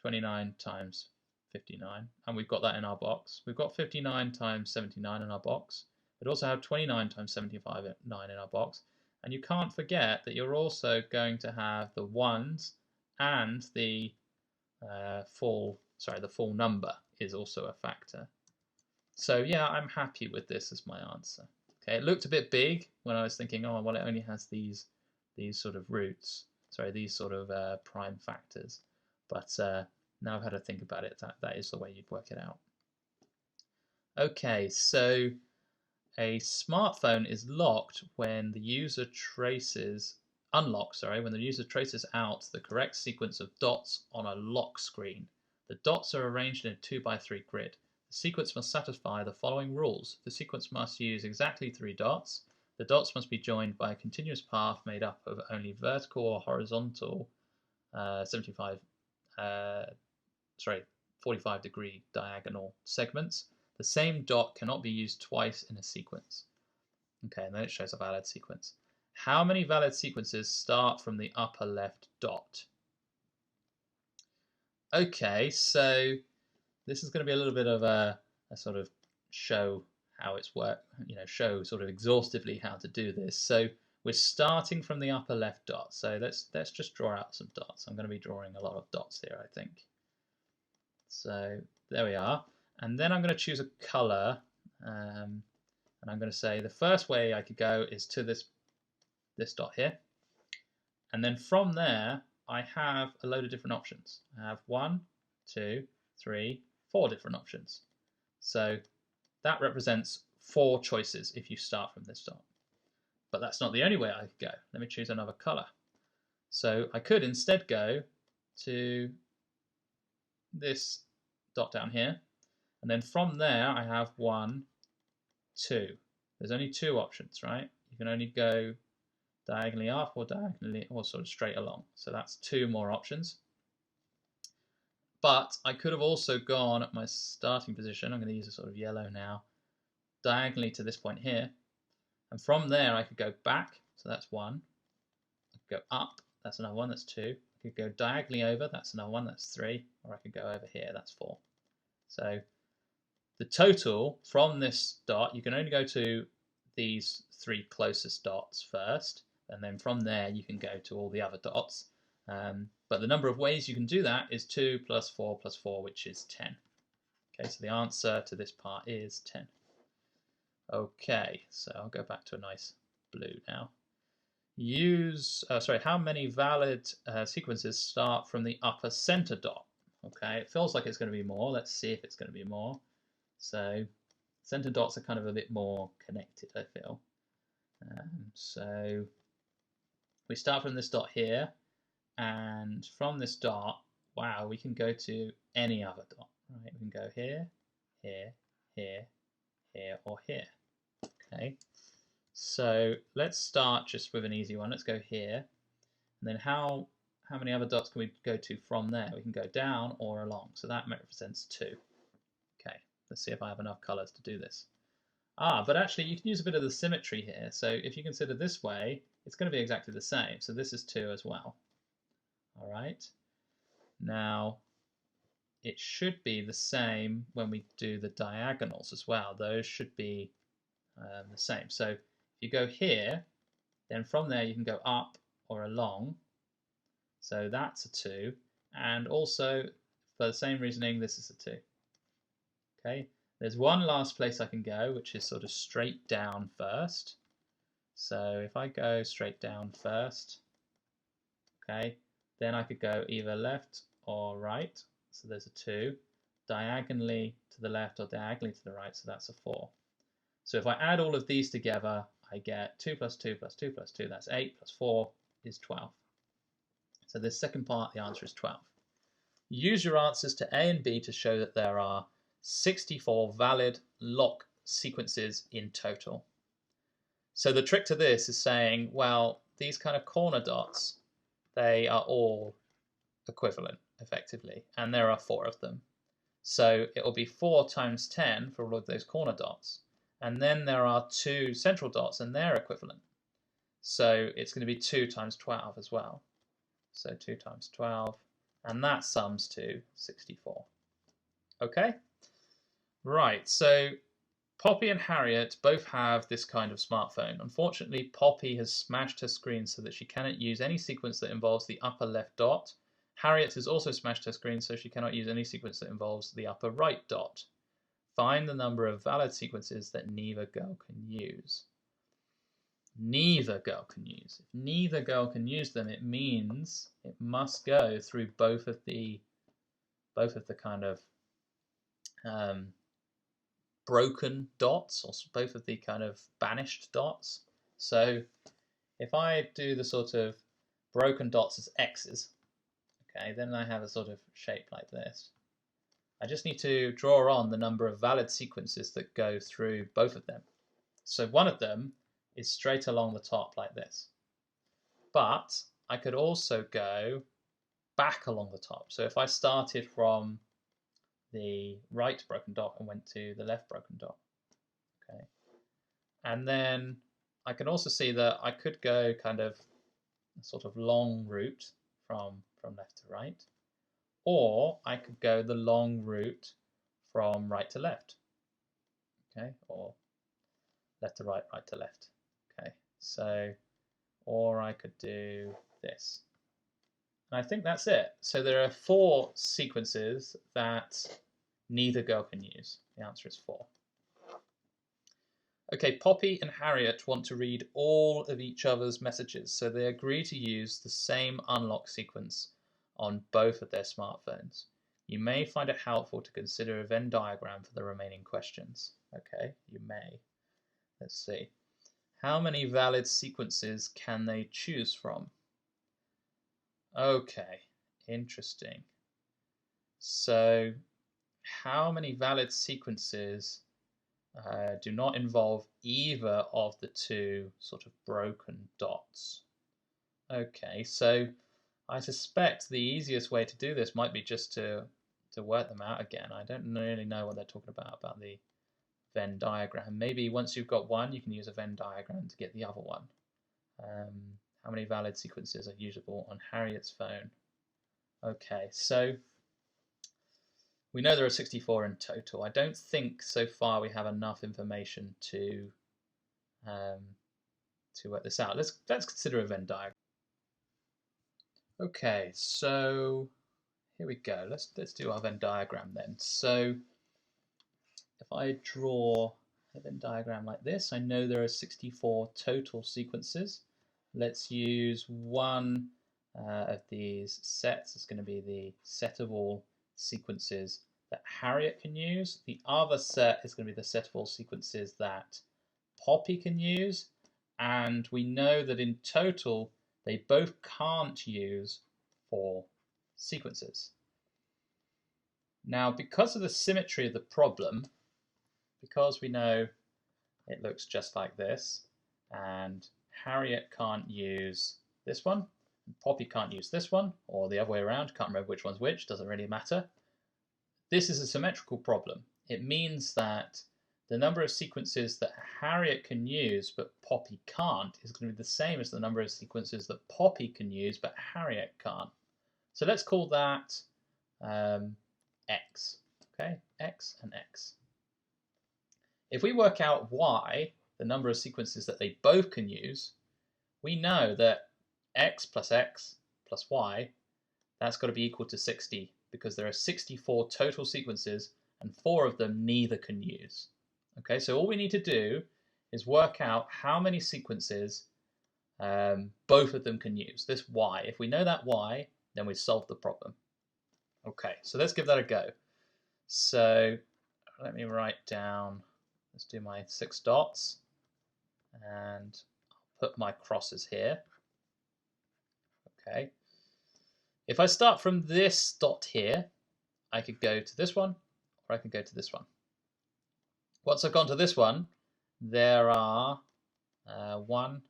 29 times 59, and we've got that in our box. We've got 59 times 79 in our box. We'd also have 29 times 75 in our box. And you can't forget that you're also going to have the ones, and the full number is also a factor. So yeah, I'm happy with this as my answer. Okay, it looked a bit big when I was thinking, oh, well, it only has these sort of roots. these sort of prime factors. But now I've had to think about it, that is the way you'd work it out. Okay, so a smartphone is locked when the user traces when the user traces out the correct sequence of dots on a lock screen. The dots are arranged in a 2x3 grid. The sequence must satisfy the following rules. The sequence must use exactly 3 dots. The dots must be joined by a continuous path made up of only vertical or horizontal 45-degree diagonal segments. The same dot cannot be used twice in a sequence. Okay, and then it shows a valid sequence. How many valid sequences start from the upper left dot? Okay, so this is going to be a little bit of a sort of show how it's worked, show sort of exhaustively how to do this. So we're starting from the upper left dot. So let's just draw out some dots. I'm going to be drawing a lot of dots here, I think. So there we are. And then I'm going to choose a color, and I'm going to say the first way I could go is to this dot here. And then from there, I have a load of different options. I have 1, 2, 3, 4 different options. So that represents 4 choices if you start from this dot. But that's not the only way I could go. Let me choose another color. So I could instead go to this dot down here. And then from there, I have 1, 2. There's only 2 options, right? You can only go diagonally up or diagonally or sort of straight along. So that's 2 more options. But I could have also gone at my starting position. I'm going to use a sort of yellow now, diagonally to this point here. And from there, I could go back. So that's 1. I could go up. That's another 1. That's 2. I could go diagonally over. That's another 1. That's 3. Or I could go over here. That's 4. So the total from this dot, you can only go to these 3 closest dots first, and then from there you can go to all the other dots. But the number of ways you can do that is 2 plus 4 plus 4, which is 10. Okay, so the answer to this part is 10. Okay, so I'll go back to a nice blue now. How many valid sequences start from the upper center dot? Okay, it feels like it's going to be more. Let's see if it's going to be more. So center dots are kind of a bit more connected, I feel. So we start from this dot here, and from this dot, wow, we can go to any other dot, right? We can go here, here, here, here, or here. Okay, so let's start just with an easy one. Let's go here, and then how many other dots can we go to from there? We can go down or along, so that represents 2. Okay, let's see if I have enough colors to do this. But actually you can use a bit of the symmetry here. So if you consider this way, it's going to be exactly the same. So this is 2 as well. All right. Now it should be the same when we do the diagonals as well. Those should be the same. So if you go here, then from there you can go up or along. So that's a 2. And also, for the same reasoning, this is a 2. Okay. There's one last place I can go, which is sort of straight down first. So if I go straight down first, okay, then I could go either left or right. So there's a 2. Diagonally to the left or diagonally to the right, so that's a 4. So if I add all of these together, I get 2 plus 2 plus 2 plus 2, that's 8, plus 4 is 12. So this second part, the answer is 12. Use your answers to A and B to show that there are 64 valid lock sequences in total. So the trick to this is saying, well, these kind of corner dots, they are all equivalent, effectively, and there are 4 of them. So it will be 4 times 10 for all of those corner dots. And then there are 2 central dots, and they're equivalent. So it's going to be 2 times 12 as well. So 2 times 12, and that sums to 64. Okay? Right, so Poppy and Harriet both have this kind of smartphone. Unfortunately, Poppy has smashed her screen so that she cannot use any sequence that involves the upper left dot. Harriet has also smashed her screen so she cannot use any sequence that involves the upper right dot. Find the number of valid sequences that neither girl can use. neither girl can use. If neither girl can use them, it means it must go through both of the kind of broken dots, or both of the kind of banished dots. So if I do the sort of broken dots as x's, okay, then I have a sort of shape like this. I just need to draw on the number of valid sequences that go through both of them. So one of them is straight along the top like this. But I could also go back along the top. So if I started from the right broken dot and went to the left broken dot, okay, and then I can also see that I could go kind of a sort of long route from left to right, or I could go the long route from right to left, okay, or left to right, right to left, okay. So, or I could do this. And I think that's it. So there are 4 sequences that neither girl can use. The answer is 4. Okay, Poppy and Harriet want to read all of each other's messages, so they agree to use the same unlock sequence on both of their smartphones. You may find it helpful to consider a Venn diagram for the remaining questions. Okay, you may. Let's see. How many valid sequences can they choose from? Okay, interesting. So, how many valid sequences do not involve either of the 2 sort of broken dots? Okay, so I suspect the easiest way to do this might be just to work them out again. I don't really know what they're talking about the Venn diagram. Maybe once you've got one, you can use a Venn diagram to get the other one. How many valid sequences are usable on Harriet's phone? Okay, so we know there are 64 in total. I don't think so far we have enough information to work this out. Let's consider a Venn diagram. Okay, so here we go. Let's do our Venn diagram then. So if I draw a Venn diagram like this, I know there are 64 total sequences. Let's use one of these sets. It's going to be the set of all sequences that Harriet can use. The other set is going to be the set of all sequences that Poppy can use. And we know that in total, they both can't use 4 sequences. Now, because of the symmetry of the problem, because we know it looks just like this, and Harriet can't use this one, and Poppy can't use this one, or the other way around, can't remember which one's which, doesn't really matter. This is a symmetrical problem. It means that the number of sequences that Harriet can use but Poppy can't is going to be the same as the number of sequences that Poppy can use but Harriet can't. So let's call that x. Okay, x and x. If we work out y, the number of sequences that they both can use, we know that x plus y, that's got to be equal to 60 because there are 64 total sequences and 4 of them neither can use. Okay, so all we need to do is work out how many sequences both of them can use, this y. If we know that y, then we've solved the problem. Okay, so let's give that a go. So let me write down, let's do my 6 dots, and I'll put my crosses here. Okay. If I start from this dot here, I could go to this one, or I could go to this one. Once I've gone to this one, there are 1,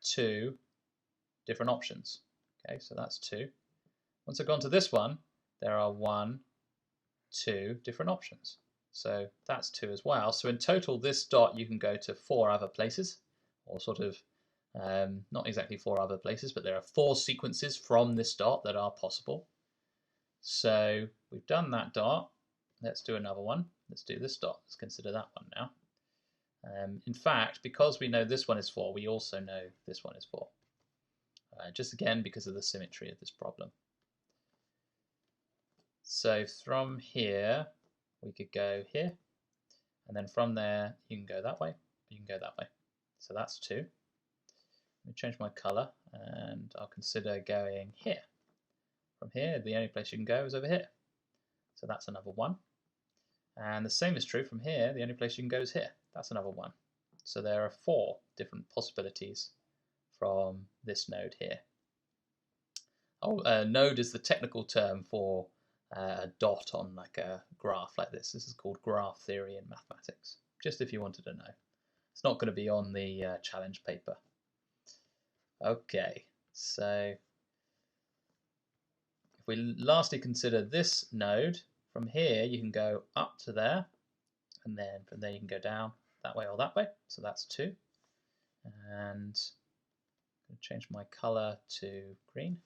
2 different options. Okay, so that's 2. Once I've gone to this one, there are 1, 2 different options. So that's 2 as well. So in total, this dot you can go to 4 other places, or sort of not exactly 4 other places, but there are 4 sequences from this dot that are possible. So we've done that dot. Let's do another one. Let's do this dot. Let's consider that one now. In fact, because we know this one is 4, we also know this one is 4. Just again because of the symmetry of this problem. So from here, we could go here, and then from there, you can go that way, you can go that way. So that's 2. Let me change my color and I'll consider going here. From here, the only place you can go is over here. So that's another 1. And the same is true from here, the only place you can go is here. That's another 1. So there are 4 different possibilities from this node here. Node is the technical term for a dot on like a graph like this. This is called graph theory in mathematics, just if you wanted to know. It's not going to be on the challenge paper. Okay, so if we lastly consider this node, from here you can go up to there, and then from there you can go down that way or that way, so that's 2. And I'm going to change my color to green.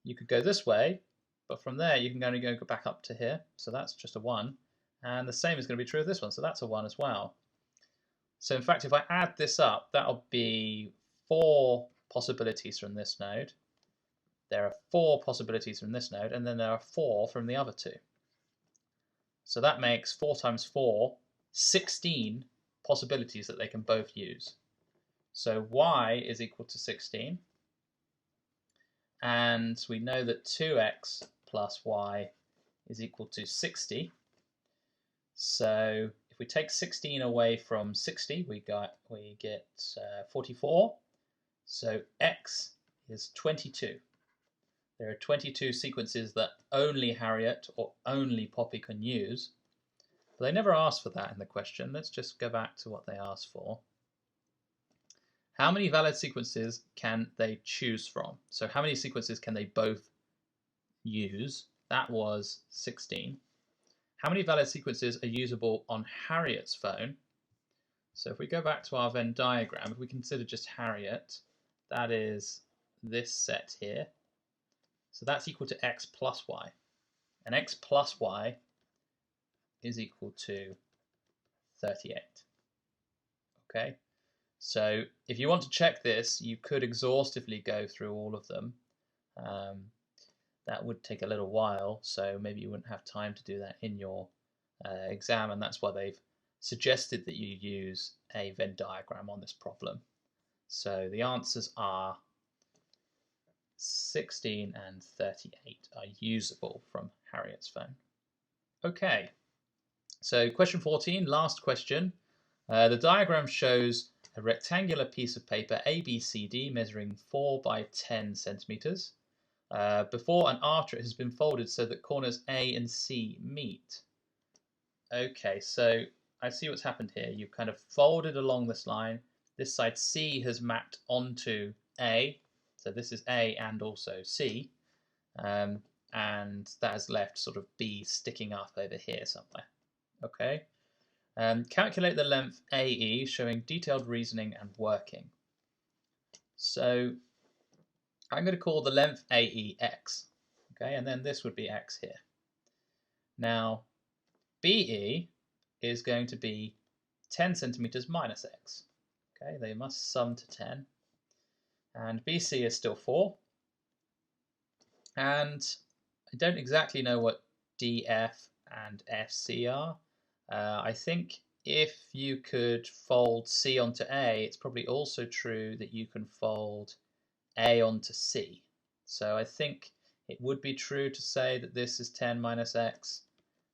You could go this way, but from there you can only go back up to here, so that's just a 1. And the same is going to be true of this one, so that's a 1 as well. So in fact, if I add this up, that'll be 4 possibilities from this node. There are 4 possibilities from this node, and then there are 4 from the other 2. So that makes 4 times 4, 16 possibilities that they can both use. So y is equal to 16. And we know that 2x plus y is equal to 60. So if we take 16 away from 60, we get 44. So x is 22. There are 22 sequences that only Harriet or only Poppy can use. But they never asked for that in the question. Let's just go back to what they asked for. How many valid sequences can they choose from? So how many sequences can they both use? That was 16. How many valid sequences are usable on Harriet's phone? So if we go back to our Venn diagram, if we consider just Harriet, that is this set here. So that's equal to x plus y. And x plus y is equal to 38. Okay? So if you want to check this, you could exhaustively go through all of them. That would take a little while, so maybe you wouldn't have time to do that in your exam, and that's why they've suggested that you use a Venn diagram on this problem. So the answers are 16 and 38 are usable from Harriet's phone. Okay, so question 14, last question. The diagram shows a rectangular piece of paper ABCD measuring 4 by 10 centimeters before and after it has been folded so that corners A and C meet. Okay, so I see what's happened here. You've kind of folded along this line. This side C has mapped onto A, so this is A and also C, and that has left sort of B sticking up over here somewhere. Okay. Calculate the length AE, showing detailed reasoning and working. So I'm going to call the length AE x, okay, and then this would be x here. Now BE is going to be 10 centimeters minus x. Okay, they must sum to 10. And BC is still 4. And I don't exactly know what DF and FC are. I think if you could fold C onto A, it's probably also true that you can fold A onto C. So I think it would be true to say that this is 10 minus x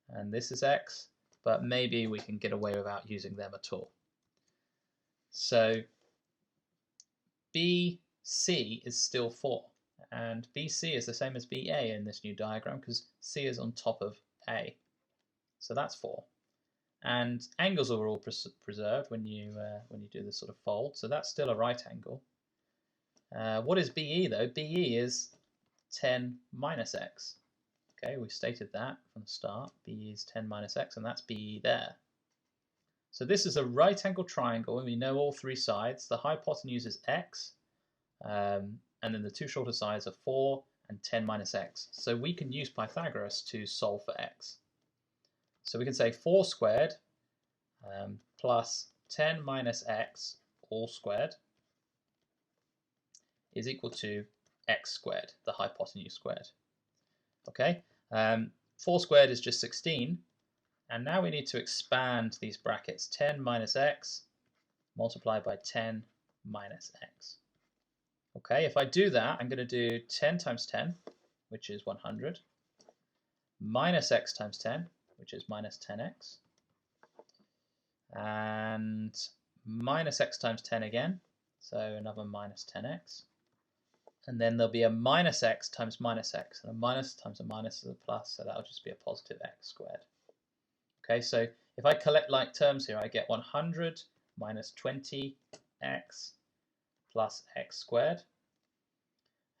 and this is x, but maybe we can get away without using them at all. So BC is still 4, and BC is the same as BA in this new diagram because C is on top of A. So that's 4. And angles are all preserved when you do this sort of fold, so that's still a right angle. What is BE though? BE is 10 minus x. Okay, we stated that from the start. BE is 10 minus x, and that's BE there. So this is a right angle triangle, and we know all 3 sides. The hypotenuse is x, and then the 2 shorter sides are 4 and 10 minus x. So we can use Pythagoras to solve for x. So we can say 4 squared plus 10 minus x all squared is equal to x squared, the hypotenuse squared. Okay, 4 squared is just 16, and now we need to expand these brackets. 10 minus x multiplied by 10 minus x. Okay, if I do that, I'm going to do 10 times 10, which is 100, minus x times 10, which is minus 10x, and minus x times 10 again, so another minus 10x. And then there'll be a minus x times minus x, and a minus times a minus is a plus, so that'll just be a positive x squared. Okay, so if I collect like terms here, I get 100 minus 20x plus x squared.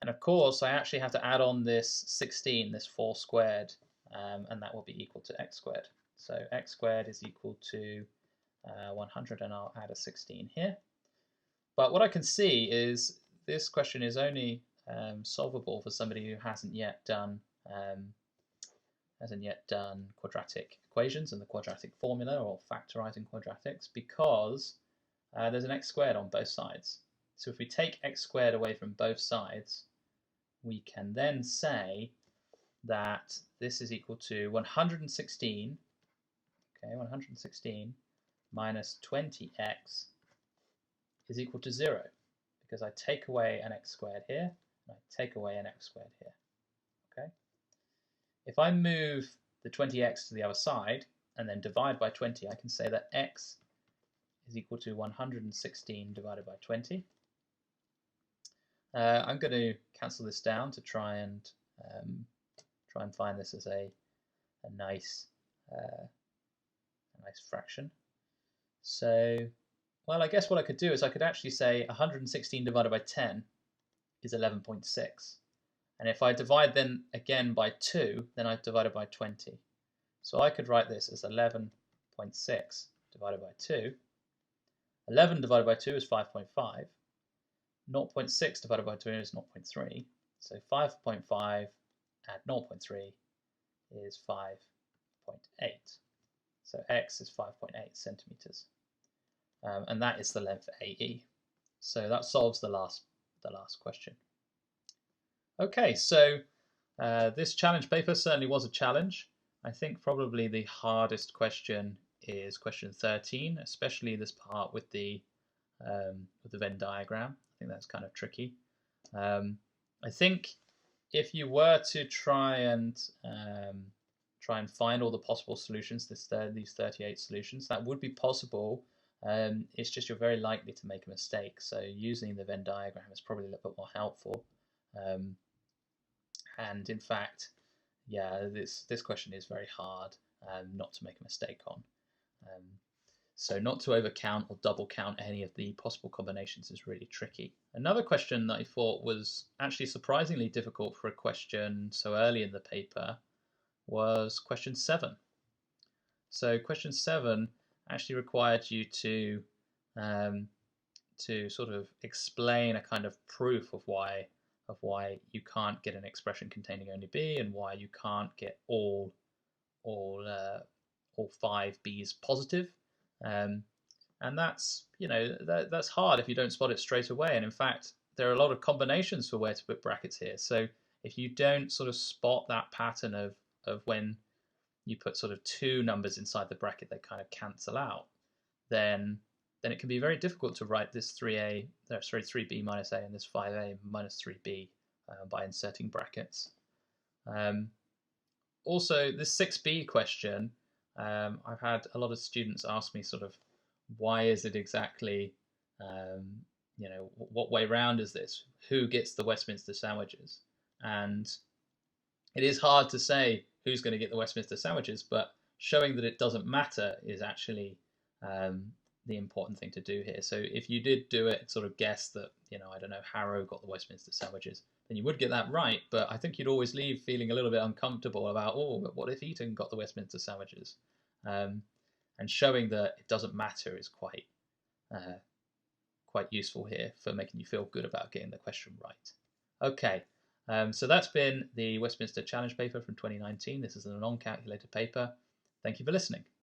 And of course, I actually have to add on this 16, this 4 squared, and that will be equal to x squared. So x squared is equal to 100, and I'll add a 16 here. But what I can see is this question is only solvable for somebody who hasn't yet done quadratic equations and the quadratic formula, or factorizing quadratics, because there's an x squared on both sides. So if we take x squared away from both sides, we can then say that this is equal to 116, okay, 116 minus 20x is equal to 0, because I take away an x squared here, and I take away an x squared here. Okay. If I move the 20x to the other side and then divide by 20, I can say that x is equal to 116 divided by 20. I'm going to cancel this down to try and find this as a nice fraction. So, well, I guess what I could do is I could actually say 116 divided by 10 is 11.6. And if I divide then again by 2, then I've divided by 20. So I could write this as 11.6 divided by 2. 11 divided by 2 is 5.5. 0.6 divided by 2 is 0.3. So 5.5 add 0.3 is 5.8. So x is 5.8 centimeters. And that is the length AE. So that solves the last question. Okay, so this challenge paper certainly was a challenge. I think probably the hardest question is question 13, especially this part with the Venn diagram. I think that's kind of tricky. I think if you were to try and find all the possible solutions, these 38 solutions, that would be possible. It's just you're very likely to make a mistake. So using the Venn diagram is probably a little bit more helpful. And in fact, yeah, this question is very hard not to make a mistake on. So not to overcount or double count any of the possible combinations is really tricky. Another question that I thought was actually surprisingly difficult for a question so early in the paper was question 7. So question 7 actually required you to sort of explain a kind of proof of why you can't get an expression containing only b, and why you can't get all 5 b's positive. And that's, that's hard if you don't spot it straight away. And in fact, there are a lot of combinations for where to put brackets here. So if you don't sort of spot that pattern of when you put sort of 2 numbers inside the bracket that kind of cancel out, then it can be very difficult to write this 3b minus a and this 5a minus 3b by inserting brackets. Also, this 6b question, I've had a lot of students ask me sort of, why is it exactly, what way round is this? Who gets the Westminster sandwiches? And it is hard to say who's going to get the Westminster sandwiches, but showing that it doesn't matter is actually the important thing to do here. So if you did do it, sort of guess that, I don't know, Harrow got the Westminster sandwiches, then you would get that right. But I think you'd always leave feeling a little bit uncomfortable about, but what if Eton got the Westminster sandwiches? And showing that it doesn't matter is quite useful here for making you feel good about getting the question right. Okay, so that's been the Westminster Challenge paper from 2019. This is a non-calculated paper. Thank you for listening.